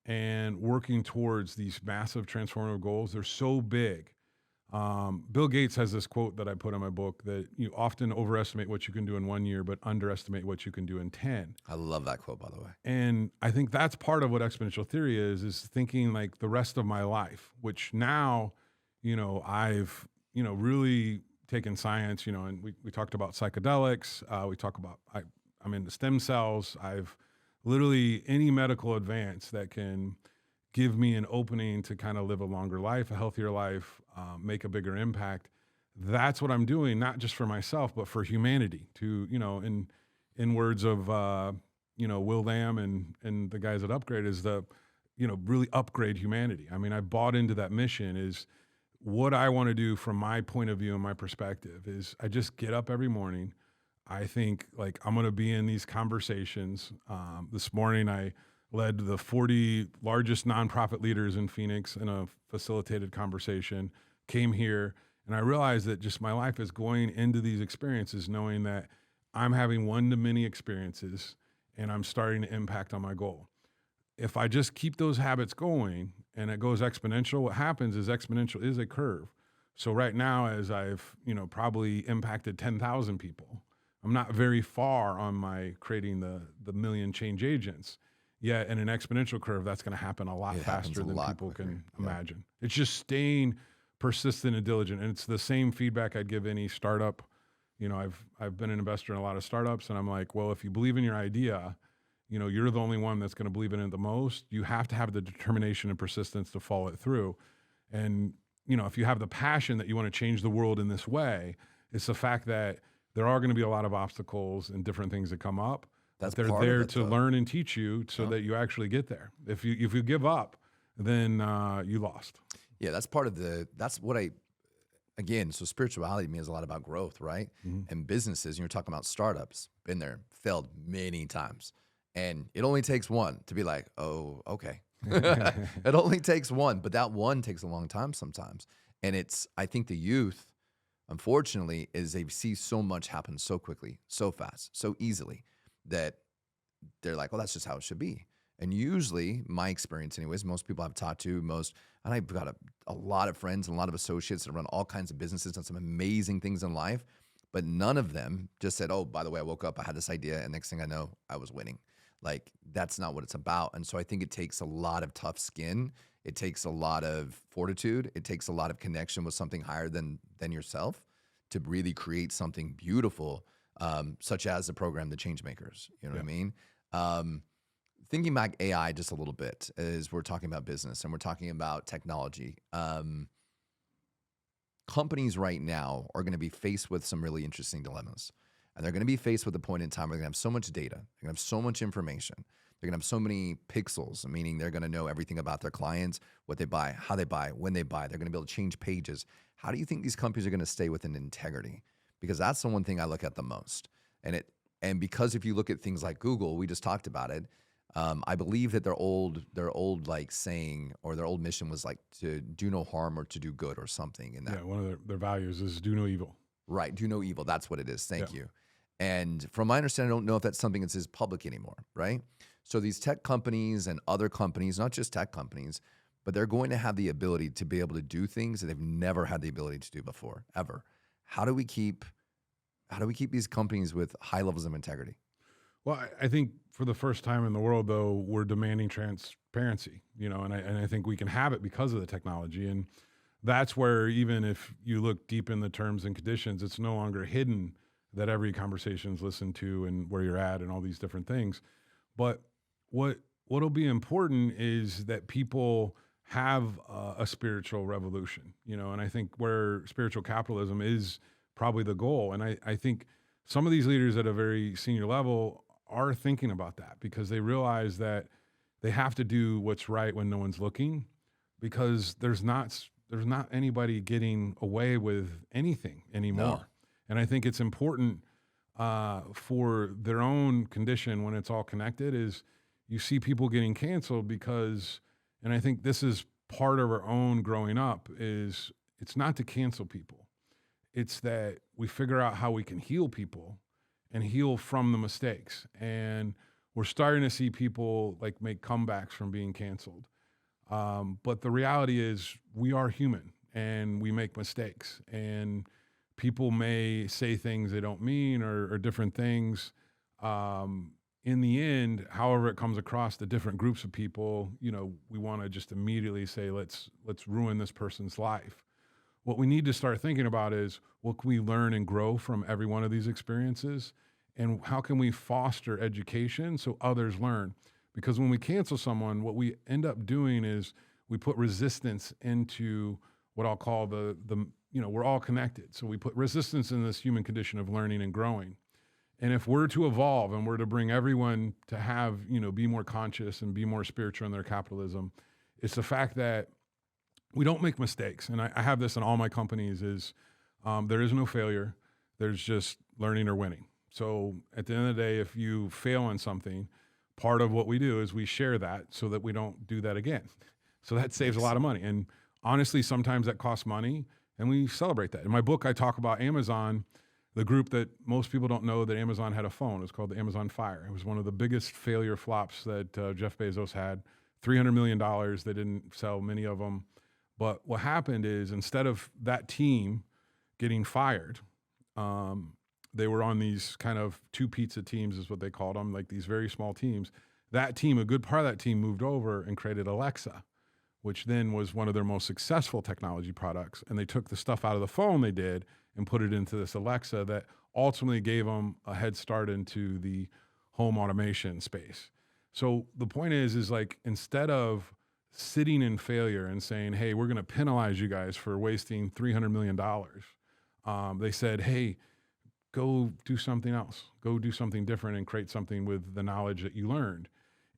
and working towards these massive transformative goals. They're so big. Bill Gates has this quote that I put in my book, that you often overestimate what you can do in 1 year, but underestimate what you can do in 10. I love that quote, by the way. And I think that's part of what exponential theory is thinking like the rest of my life, which now, I've, really taken science, and we talked about psychedelics. We talk about, I'm into stem cells. I've literally any medical advance that can give me an opening to kind of live a longer life, a healthier life, make a bigger impact. That's what I'm doing, not just for myself, but for humanity. To, in words of, Will Lamb and the guys at Upgrade, is really upgrade humanity. I mean, I bought into that mission. Is what I want to do from my point of view and my perspective is I just get up every morning. I think, like, I'm going to be in these conversations. This morning, I led the 40 largest nonprofit leaders in Phoenix in a facilitated conversation, came here, and I realized that just my life is going into these experiences knowing that I'm having one-to-many experiences and I'm starting to impact on my goal. If I just keep those habits going and it goes exponential, what happens is exponential is a curve. So right now, as I've, probably impacted 10,000 people, I'm not very far on my creating the million change agents. Yet in an exponential curve, that's going to happen a lot faster than people can imagine. It's just staying persistent and diligent. And it's the same feedback I'd give any startup. I've been an investor in a lot of startups, and I'm like, well, if you believe in your idea, you're the only one that's going to believe in it the most. You have to have the determination and persistence to follow it through. And, if you have the passion that you want to change the world in this way, it's the fact that there are going to be a lot of obstacles and different things that come up. They're there to learn and teach you so that you actually get there. If you give up, then you lost. Yeah, that's what again, so spirituality to me is a lot about growth, right? Mm-hmm. And businesses, you're talking about startups, been there, failed many times. And it only takes one to be like, oh, okay. It only takes one, but that one takes a long time sometimes. And I think the youth, unfortunately, is they see so much happen so quickly, so fast, so easily, that they're like, well, that's just how it should be. And usually, my experience anyways, most people I've talked to, and I've got a lot of friends and a lot of associates that run all kinds of businesses, done some amazing things in life, but none of them just said, oh, by the way, I woke up, I had this idea, and next thing I know, I was winning. Like, that's not what it's about. And so I think it takes a lot of tough skin. It takes a lot of fortitude. It takes a lot of connection with something higher than yourself to really create something beautiful, such as the program, The Changemakers. You know what I mean? Thinking back AI just a little bit, as we're talking about business and we're talking about technology. Companies right now are going to be faced with some really interesting dilemmas. And they're going to be faced with a point in time where they're going to have so much data. They're going to have so much information. They're going to have so many pixels, meaning they're going to know everything about their clients, what they buy, how they buy, when they buy. They're going to be able to change pages. How do you think these companies are going to stay within integrity? Because that's the one thing I look at the most. And because if you look at things like Google, we just talked about it. I believe that their old like saying, or their old mission was like to do no harm or to do good or something. In that, one of their values is do no evil. Right, do no evil. That's what it is. Thank you. And from my understanding, I don't know if that's something that's as public anymore, right? So these tech companies and other companies, not just tech companies, but they're going to have the ability to be able to do things that they've never had the ability to do before, ever. How do we keep these companies with high levels of integrity? Well, I think for the first time in the world, though, we're demanding transparency, and I think we can have it because of the technology. And that's where, even if you look deep in the terms and conditions, it's no longer hidden that every conversation is listened to and where you're at and all these different things. But what'll be important is that people have a spiritual revolution, and I think where spiritual capitalism is probably the goal. And I think some of these leaders at a very senior level are thinking about that because they realize that they have to do what's right when no one's looking, because there's not anybody getting away with anything anymore. No. And I think it's important for their own condition, when it's all connected, is you see people getting canceled because, and I think this is part of our own growing up, is it's not to cancel people. It's that we figure out how we can heal people and heal from the mistakes. And we're starting to see people like make comebacks from being canceled. But the reality is we are human and we make mistakes, and people may say things they don't mean or different things. In the end, however it comes across to different groups of people, we want to just immediately say, let's ruin this person's life. What we need to start thinking about is, what can we learn and grow from every one of these experiences? And how can we foster education so others learn? Because when we cancel someone, what we end up doing is we put resistance into what I'll call we're all connected. So we put resistance in this human condition of learning and growing. And if we're to evolve and we're to bring everyone to have, be more conscious and be more spiritual in their capitalism, it's the fact that we don't make mistakes. And I have this in all my companies is there is no failure. There's just learning or winning. So at the end of the day, if you fail on something, part of what we do is we share that so that we don't do that again. So that saves a lot of money. And honestly, sometimes that costs money, and we celebrate that. In my book, I talk about Amazon, the group that most people don't know that Amazon had a phone. It was called the Amazon Fire. It was one of the biggest failure flops that Jeff Bezos had. $300 million. They didn't sell many of them. But what happened is, instead of that team getting fired, they were on these kind of two pizza teams is what they called them, like these very small teams. That team, a good part of that team, moved over and created Alexa, which then was one of their most successful technology products. And they took the stuff out of the phone they did and put it into this Alexa that ultimately gave them a head start into the home automation space. So the point is like, instead of sitting in failure and saying, hey, we're going to penalize you guys for wasting $300 million, they said, hey, go do something else. Go do something different and create something with the knowledge that you learned.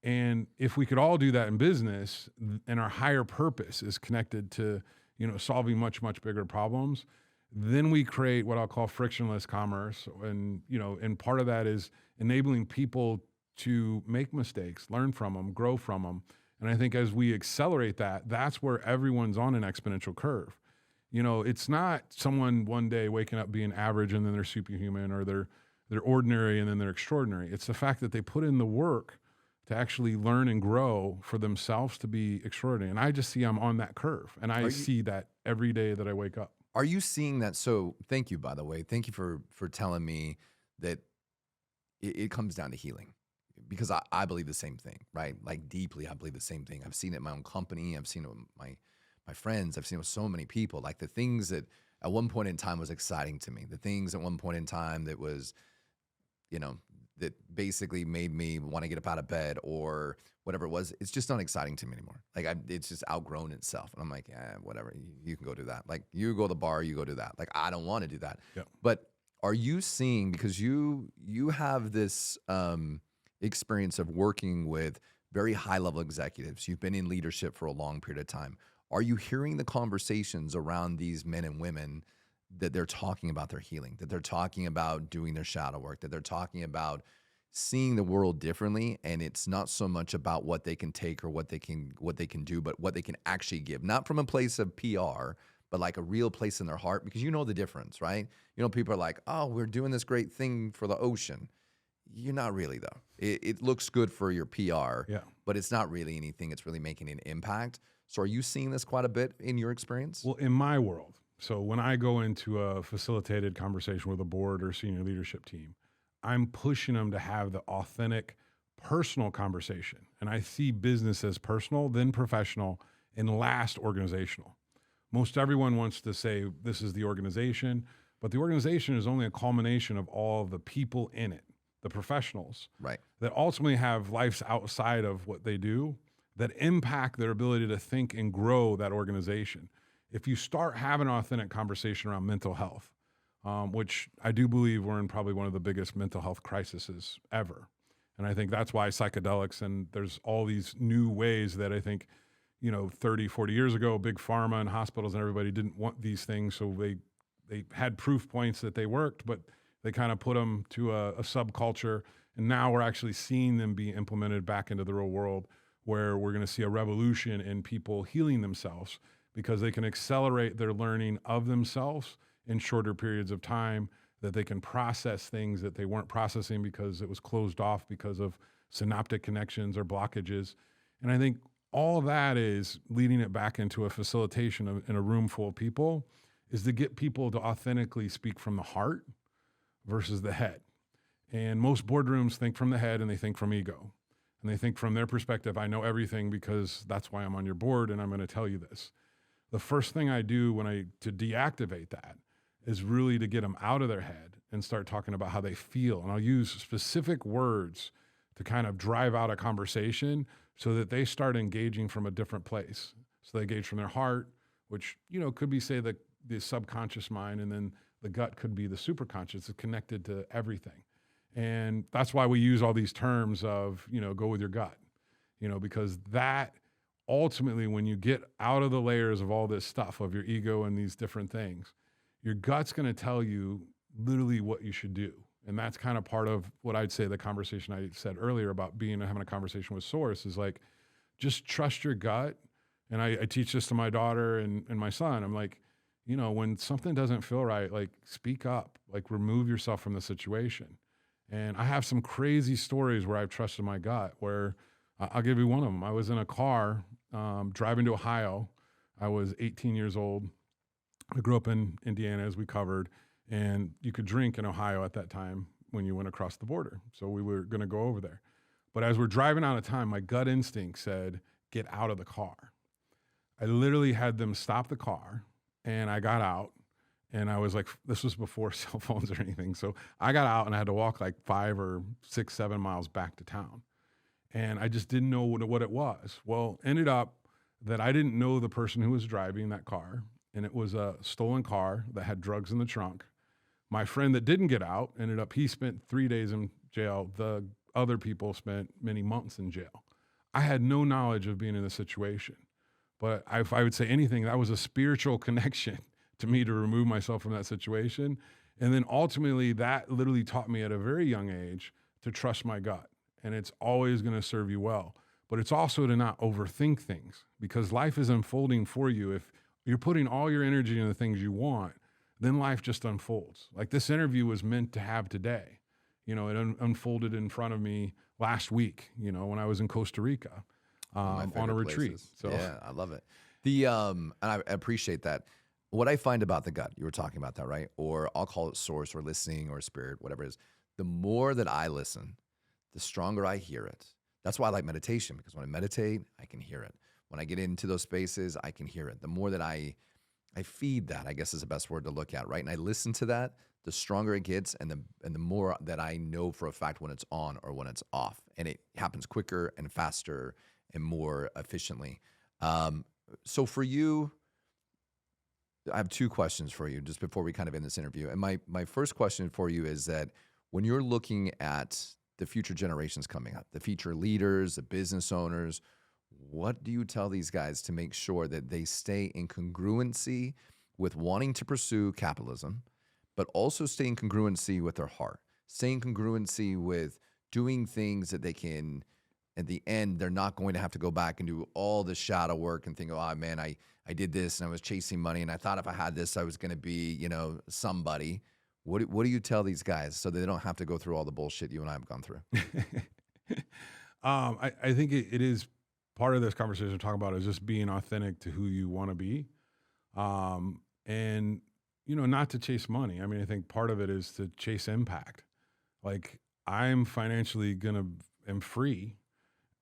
And if we could all do that in business, and our higher purpose is connected to, solving much, much bigger problems, then we create what I'll call frictionless commerce. And, and part of that is enabling people to make mistakes, learn from them, grow from them. And I think as we accelerate that, that's where everyone's on an exponential curve. It's not someone one day waking up being average and then they're superhuman, or they're ordinary and then they're extraordinary. It's the fact that they put in the work to actually learn and grow for themselves to be extraordinary. And I just see I'm on that curve, and I see that every day that I wake up. Are you seeing that? So thank you, by the way. Thank you for telling me that it comes down to healing, because I believe the same thing, right? Like deeply, I believe the same thing. I've seen it in my own company. I've seen it with my friends. I've seen it with so many people. Like the things that at one point in time was exciting to me, the things at one point in time that was, that basically made me want to get up out of bed or whatever it was, it's just not exciting to me anymore. Like it's just outgrown itself. And I'm like, whatever, you can go do that. Like you go to the bar, you go do that. Like, I don't want to do that. Yeah. But are you seeing, because you have this experience of working with very high level executives, you've been in leadership for a long period of time. Are you hearing the conversations around these men and women that they're talking about their healing, that they're talking about doing their shadow work, that they're talking about seeing the world differently? And it's not so much about what they can take or what they can do, but what they can actually give, not from a place of PR, but like a real place in their heart, because you know the difference, right? You know, people are like, oh, we're doing this great thing for the ocean. You're not really, though. It looks good for your PR, Yeah. but it's not really anything. It's really making an impact. So are you seeing this quite a bit in your experience? Well, in my world, so when I go into a facilitated conversation with a board or senior leadership team, I'm pushing them to have the authentic personal conversation. And I see business as personal, then professional, and last organizational. Most everyone wants to say this is the organization, but the organization is only a culmination of all of the people in it, the professionals, Right. that ultimately have lives outside of what they do that impact their ability to think and grow that organization. If you start having an authentic conversation around mental health, which I do believe we're in probably one of the biggest mental health crises ever. And I think that's why psychedelics, and there's all these new ways that I think, 30, 40 years ago, big pharma and hospitals and everybody didn't want these things. So they had proof points that they worked, but they kind of put them to a subculture. And now we're actually seeing them be implemented back into the real world, where we're going to see a revolution in people healing themselves because they can accelerate their learning of themselves in shorter periods of time, that they can process things that they weren't processing because it was closed off because of synaptic connections or blockages. And I think all of that is leading it back into a facilitation in a room full of people, is to get people to authentically speak from the heart versus the head. And most boardrooms think from the head and they think from ego. And they think from their perspective, I know everything because that's why I'm on your board and I'm going to tell you this. The first thing I do to deactivate that is really to get them out of their head and start talking about how they feel. And I'll use specific words to kind of drive out a conversation so that they start engaging from a different place. So they engage from their heart, which, could be, say, the subconscious mind, and then the gut could be the superconscious. It's connected to everything. And that's why we use all these terms of, go with your gut, because that ultimately, when you get out of the layers of all this stuff of your ego and these different things, your gut's going to tell you literally what you should do. And that's kind of part of what I'd say the conversation I said earlier about having a conversation with source is like, just trust your gut. And I teach this to my daughter and my son. I'm like, when something doesn't feel right, like speak up, like remove yourself from the situation. And I have some crazy stories where I've trusted my gut, where I'll give you one of them. I was in a car driving to Ohio. I was 18 years old. I grew up in Indiana, as we covered, and you could drink in Ohio at that time when you went across the border. So we were going to go over there. But as we're driving out of time, my gut instinct said, get out of the car. I literally had them stop the car, and I got out, and I was like, this was before cell phones or anything. So I got out, and I had to walk like 5 or 6, 7 miles back to town. And I just didn't know what it was. Well, ended up that I didn't know the person who was driving that car, and it was a stolen car that had drugs in the trunk. My friend that didn't get out he spent 3 days in jail. The other people spent many months in jail. I had no knowledge of being in this situation, but if I would say anything, that was a spiritual connection to me to remove myself from that situation. And then ultimately that literally taught me at a very young age to trust my gut. And it's always going to serve you well, but it's also to not overthink things, because life is unfolding for you. If you're putting all your energy into the things you want, then life just unfolds. Like this interview was meant to have today. It unfolded in front of me last week, when I was in Costa Rica on a retreat. Places. So yeah, I love it. And I appreciate that. What I find about the gut, you were talking about that, right? Or I'll call it source or listening or spirit, whatever it is. The more that I listen, the stronger I hear it. That's why I like meditation, because when I meditate, I can hear it. When I get into those spaces, I can hear it. The more that I feed that, I guess is the best word to look at, right? And I listen to that, the stronger it gets, and the more that I know for a fact when it's on or when it's off. And it happens quicker and faster and more efficiently. So for you, I have 2 questions for you just before we kind of end this interview. And my first question for you is that when you're looking at the future generations coming up, the future leaders, the business owners, what do you tell these guys to make sure that they stay in congruency with wanting to pursue capitalism, but also stay in congruency with their heart, stay in congruency with doing things that they can at the end, they're not going to have to go back and do all the shadow work and think, oh man, I did this and I was chasing money and I thought if I had this, I was going to be, somebody. What do you tell these guys so they don't have to go through all the bullshit you and I have gone through? I think it is part of this conversation we're talking about is just being authentic to who you want to be. And, not to chase money. I mean, I think part of it is to chase impact. Like I'm financially am free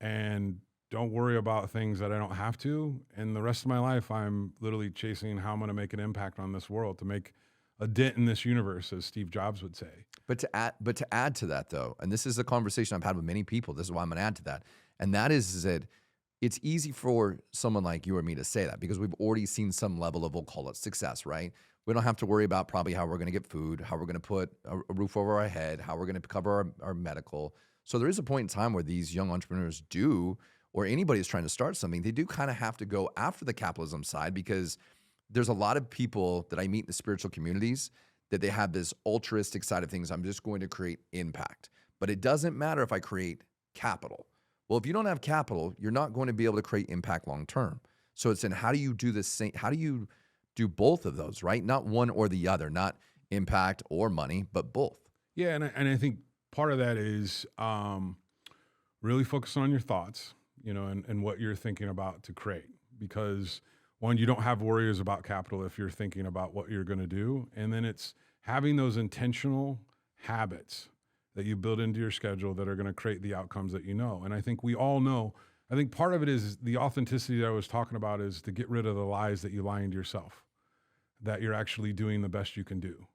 and don't worry about things that I don't have to. And the rest of my life, I'm literally chasing how I'm going to make an impact on this world, to make a dent in this universe, as Steve Jobs would say. But to add to that though, and this is a conversation I've had with many people, this is why I'm going to add to that. And that is that it's easy for someone like you or me to say that because we've already seen some level of, we'll call it success, right? We don't have to worry about probably how we're going to get food, how we're going to put a roof over our head, how we're going to cover our medical. So there is a point in time where these young entrepreneurs do, or anybody who's trying to start something, they do kind of have to go after the capitalism side because there's a lot of people that I meet in the spiritual communities that they have this altruistic side of things. I'm just going to create impact. But it doesn't matter if I create capital. Well, if you don't have capital, you're not going to be able to create impact long term. So it's in how do you do this same, how do you do both of those, right? Not one or the other, not impact or money, but both. Yeah, and I think part of that is really focus on your thoughts, and what you're thinking about to create. Because one, you don't have worries about capital if you're thinking about what you're going to do. And then it's having those intentional habits that you build into your schedule that are going to create the outcomes that you know. And I think we all know, I think part of it is the authenticity that I was talking about is to get rid of the lies that you lie into yourself, that you're actually doing the best you can do,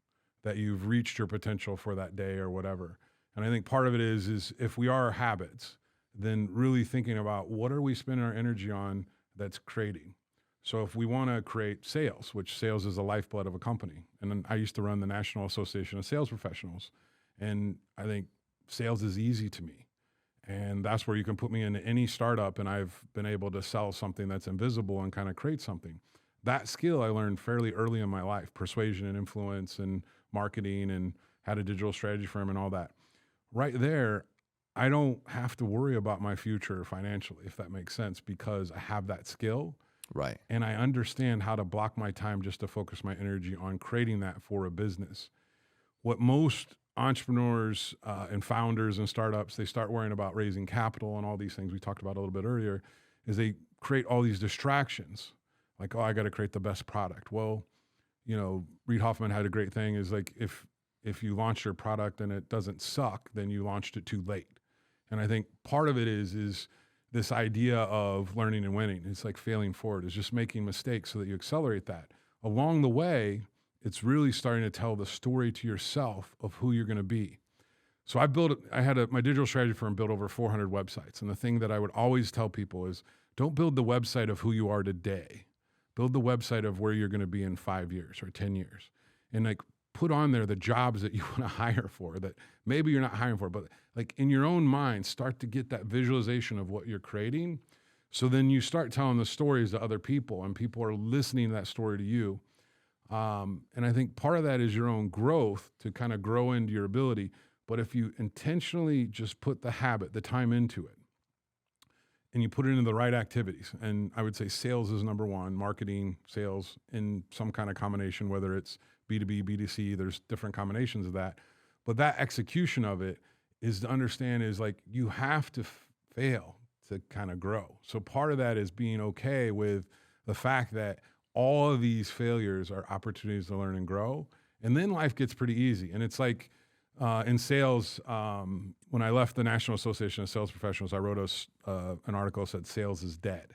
that you've reached your potential for that day or whatever. And I think part of it is if we are habits, then really thinking about what are we spending our energy on that's creating. So if we want to create sales, which sales is the lifeblood of a company. And then I used to run the National Association of Sales Professionals. And I think sales is easy to me. And that's where you can put me into any startup and I've been able to sell something that's invisible and kind of create something. That skill I learned fairly early in my life, persuasion and influence and marketing, and had a digital strategy firm and all that. Right there, I don't have to worry about my future financially, if that makes sense, because I have that skill. Right. And I understand how to block my time just to focus my energy on creating that for a business. What most entrepreneurs and founders and startups, they start worrying about raising capital and all these things we talked about a little bit earlier, is they create all these distractions. Like, oh, I got to create the best product. Well, Reid Hoffman had a great thing is like, if you launch your product and it doesn't suck, then you launched it too late. And I think part of it is this idea of learning and winning. It's like failing forward. It's just making mistakes so that you accelerate that. Along the way, it's really starting to tell the story to yourself of who you're going to be. So my digital strategy firm built over 400 websites. And the thing that I would always tell people is don't build the website of who you are today. Build the website of where you're going to be in 5 years or 10 years. And like put on there the jobs that you want to hire for that maybe you're not hiring for, but like in your own mind, start to get that visualization of what you're creating. So then you start telling the stories to other people and people are listening to that story to you. And I think part of that is your own growth to kind of grow into your ability. But if you intentionally just put the habit, the time into it, and you put it into the right activities, and I would say sales is number one, marketing, sales in some kind of combination, whether it's B2B, B2C, there's different combinations of that. But that execution of it is to understand is like you have to fail to kind of grow. So part of that is being okay with the fact that all of these failures are opportunities to learn and grow. And then life gets pretty easy. And it's like in sales, when I left the National Association of Sales Professionals, I wrote an article that said sales is dead.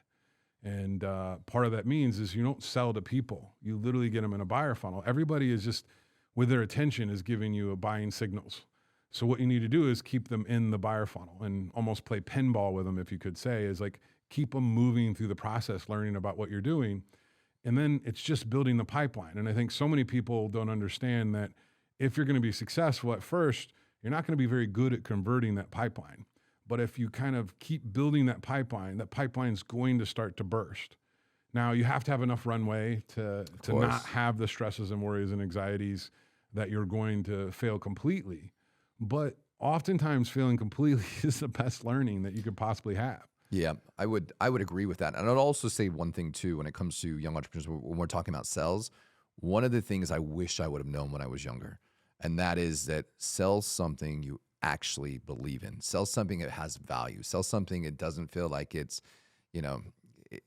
And part of that means is you don't sell to people. You literally get them in a buyer funnel. Everybody is just, with their attention, is giving you a buying signals. So what you need to do is keep them in the buyer funnel and almost play pinball with them, if you could say, is like keep them moving through the process, learning about what you're doing. And then it's just building the pipeline. And I think so many people don't understand that if you're going to be successful at first, you're not going to be very good at converting that pipeline. But if you kind of keep building that pipeline's going to start to burst. Now, you have to have enough runway to not have the stresses and worries and anxieties that you're going to fail completely. But oftentimes feeling completely is the best learning that you could possibly have. Yeah, I would agree with that. And I'd also say one thing too when it comes to young entrepreneurs when we're talking about sales, one of the things I wish I would have known when I was younger, and that is that sell something you actually believe in. Sell something that has value. Sell something that doesn't feel like it's, you know,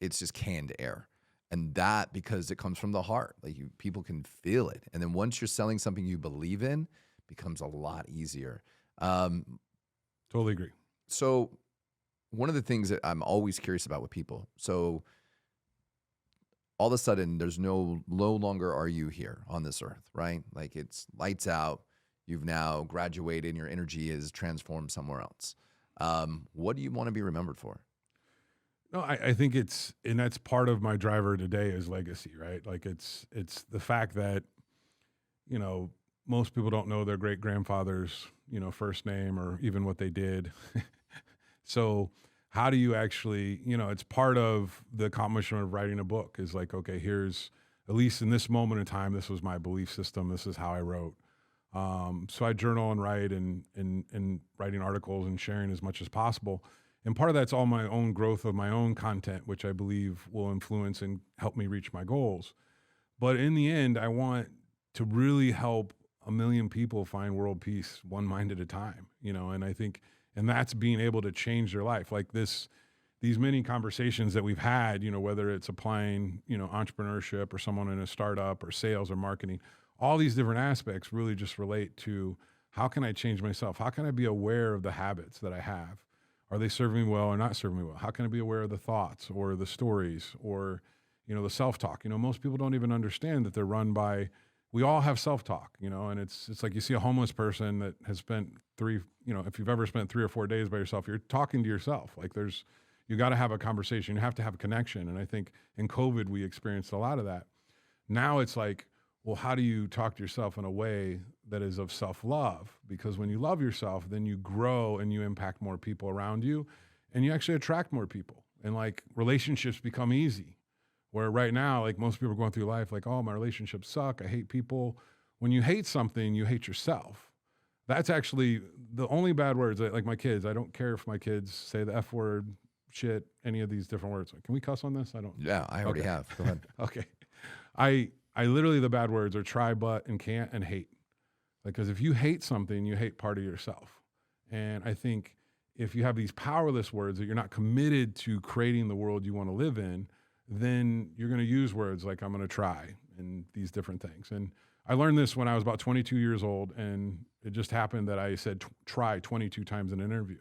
it's just canned air. And that, because it comes from the heart, like people can feel it. And then once you're selling something you believe in, it becomes a lot easier. Totally agree. So one of the things that I'm always curious about with people, so all of a sudden there's no longer are you here on this earth, right? Like it's lights out. You've now graduated and your energy is transformed somewhere else. What do you want to be remembered for? No, I think and that's part of my driver today is legacy, right? Like it's the fact that, you know, most people don't know their great grandfather's, you know, first name or even what they did. So how do you actually, you know, it's part of the accomplishment of writing a book is like, okay, here's, at least in this moment in time, this was my belief system. This is how I wrote. So I journal and write and writing articles and sharing as much as possible. And part of that's all my own growth of my own content, which I believe will influence and help me reach my goals. But in the end, I want to really help 1 million people find world peace one mind at a time, you know, and I think, and that's being able to change their life. Like these many conversations that we've had, you know, whether it's applying, you know, entrepreneurship or someone in a startup or sales or marketing, all these different aspects really just relate to how can I change myself? How can I be aware of the habits that I have? Are they serving me well or not serving me well? How can I be aware of the thoughts or the stories or, you know, the self-talk? You know, most people don't even understand that they're run by, we all have self-talk, you know, and it's like you see a homeless person that has spent you know, if you've ever spent 3 or 4 days by yourself, you're talking to yourself. Like you got to have a conversation. You have to have a connection. And I think in COVID, we experienced a lot of that. Now it's like, well, how do you talk to yourself in a way that is of self-love? Because when you love yourself, then you grow and you impact more people around you and you actually attract more people. And like relationships become easy. Where right now, like most people are going through life like, oh, my relationships suck. I hate people. When you hate something, you hate yourself. That's actually the only bad words. Like my kids, I don't care if my kids say the F word, shit, any of these different words. Like, can we cuss on this? I don't. Yeah, I already have. Go ahead. Okay. I literally, the bad words are try, but, and can't, and hate. Like, because if you hate something, you hate part of yourself. And I think if you have these powerless words that you're not committed to creating the world you want to live in, then you're going to use words like I'm going to try and these different things. And I learned this when I was about 22 years old, and it just happened that I said try 22 times in an interview.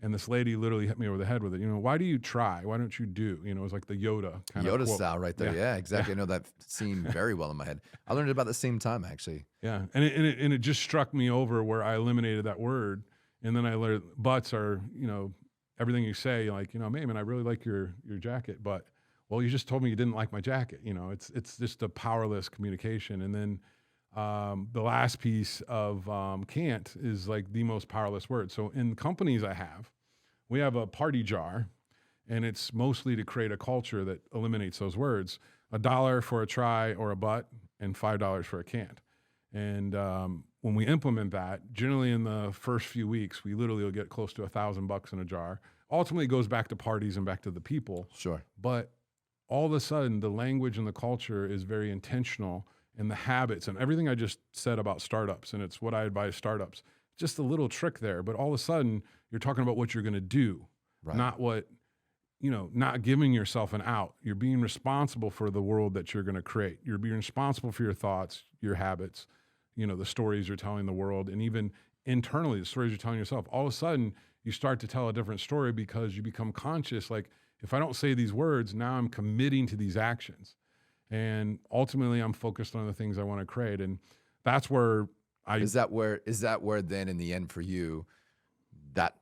And this lady literally hit me over the head with it. You know, why do you try? Why don't you do? You know, it was like the Yoda kind of Yoda quote. style right there. Yeah, exactly. I know that scene very well in my head. I learned it about the same time, actually. Yeah. And it just struck me over where I eliminated that word. And then I learned buts are, you know, everything you say, like, you know, man, I really like your jacket, but, well, you just told me you didn't like my jacket. You know, it's just a powerless communication. And then the last piece of can't is like the most powerless word. So in companies we have a party jar, and it's mostly to create a culture that eliminates those words. $1 for a try or a but, and $5 for a can't. And when we implement that, generally in the first few weeks, we literally will get close to $1,000 in a jar. Ultimately, it goes back to parties and back to the people. Sure. But all of a sudden, the language and the culture is very intentional, and the habits and everything I just said about startups, and it's what I advise startups. Just a little trick there, but all of a sudden, you're talking about what you're going to do, right. Not what, you know, not giving yourself an out. You're being responsible for the world that you're going to create. You're being responsible for your thoughts, your habits, you know, the stories you're telling the world, and even internally, the stories you're telling yourself. All of a sudden, you start to tell a different story because you become conscious. Like, if I don't say these words, now I'm committing to these actions. And ultimately, I'm focused on the things I want to create. And that's where Is that where then in the end for you, that.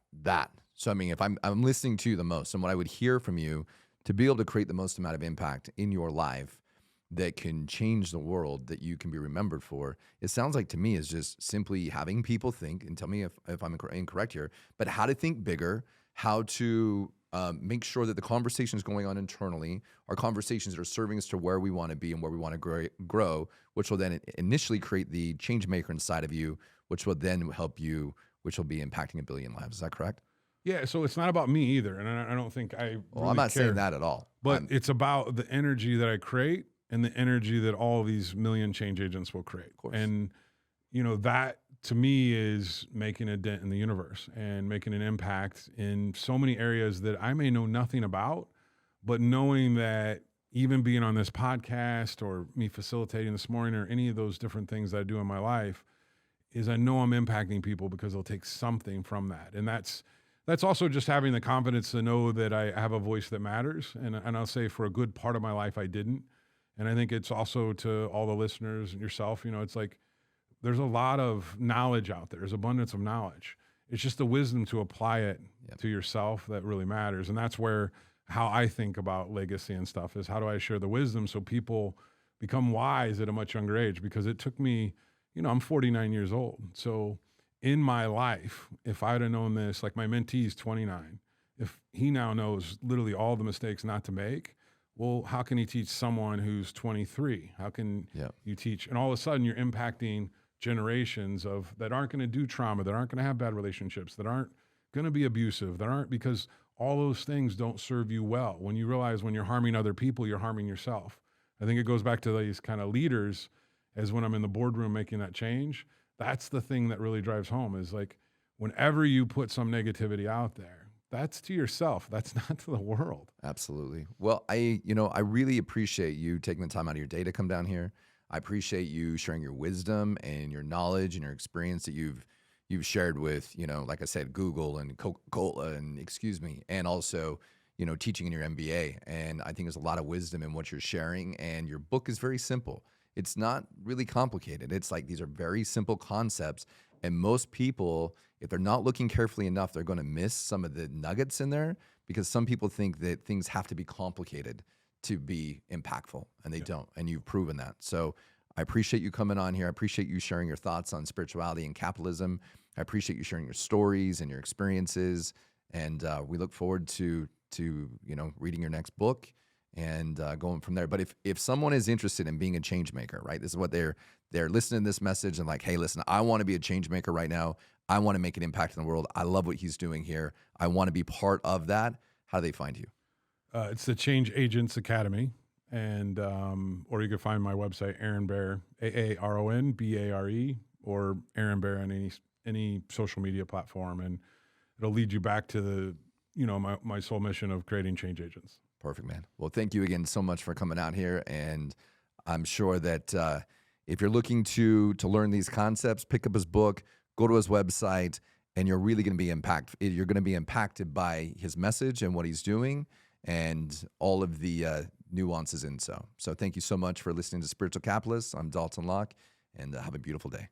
So, I mean, if I'm listening to you the most, and what I would hear from you to be able to create the most amount of impact in your life that can change the world, that you can be remembered for, it sounds like to me is just simply having people think, and tell me if I'm incorrect here, but how to think bigger, how to make sure that the conversations going on internally are conversations that are serving us to where we want to be and where we want to grow, which will then initially create the change maker inside of you, which will then help you which will be impacting 1 billion lives. Is that correct? Yeah, so it's not about me either, and I don't think I Well, really I'm not care. saying that at all. But it's about the energy that I create and the energy that all of these million change agents will create. course. And, that to me is making a dent in the universe and making an impact in so many areas that I may know nothing about, but knowing that even being on this podcast or me facilitating this morning or any of those different things that I do in my life is I know I'm impacting people because they'll take something from that. And that's also just having the confidence to know that I have a voice that matters. And I'll say for a good part of my life, I didn't. And I think it's also to all the listeners and yourself, it's like there's a lot of knowledge out there. There's abundance of knowledge. It's just the wisdom to apply it to yourself that really matters. And that's where how I think about legacy and stuff is how do I share the wisdom so people become wise at a much younger age? Because it took me, I'm 49 years old. So in my life, if I'd have known this, like my mentee's 29, if he now knows literally all the mistakes not to make, well, how can he teach someone who's 23? How can you teach? And all of a sudden you're impacting generations that aren't going to do trauma, that aren't going to have bad relationships, that aren't going to be abusive, because all those things don't serve you well. When you realize when you're harming other people, you're harming yourself. I think it goes back to these kind of leaders as when I'm in the boardroom making that change. That's the thing that really drives home is like whenever you put some negativity out there, that's to yourself. That's not to the world. Absolutely. Well, I really appreciate you taking the time out of your day to come down here. I appreciate you sharing your wisdom and your knowledge and your experience that you've shared with, like I said, Google and Coca-Cola and also, teaching in your MBA. And I think there's a lot of wisdom in what you're sharing. And your book is very simple. It's not really complicated. It's like these are very simple concepts. And most people, if they're not looking carefully enough, they're going to miss some of the nuggets in there because some people think that things have to be complicated to be impactful, and they don't. And you've proven that. So I appreciate you coming on here. I appreciate you sharing your thoughts on spirituality and capitalism. I appreciate you sharing your stories and your experiences. And we look forward to reading your next book and going from there. But if someone is interested in being a change maker, right? This is what they're listening to this message and like, hey, listen, I want to be a change maker right now. I want to make an impact in the world. I love what he's doing here. I want to be part of that. How do they find you? It's the Change Agents Academy, and or you can find my website, Aaron Bare, AARONBARE, or Aaron Bare on any social media platform, and it'll lead you back to the my sole mission of creating change agents. Perfect, man. Well, thank you again so much for coming out here, and I'm sure that if you're looking to learn these concepts, pick up his book, go to his website, and you're really going to be impacted. You're going to be impacted by his message and what he's doing, and all of the nuances in so. So thank you so much for listening to Spiritual Capitalists. I'm Dalton Locke, and have a beautiful day.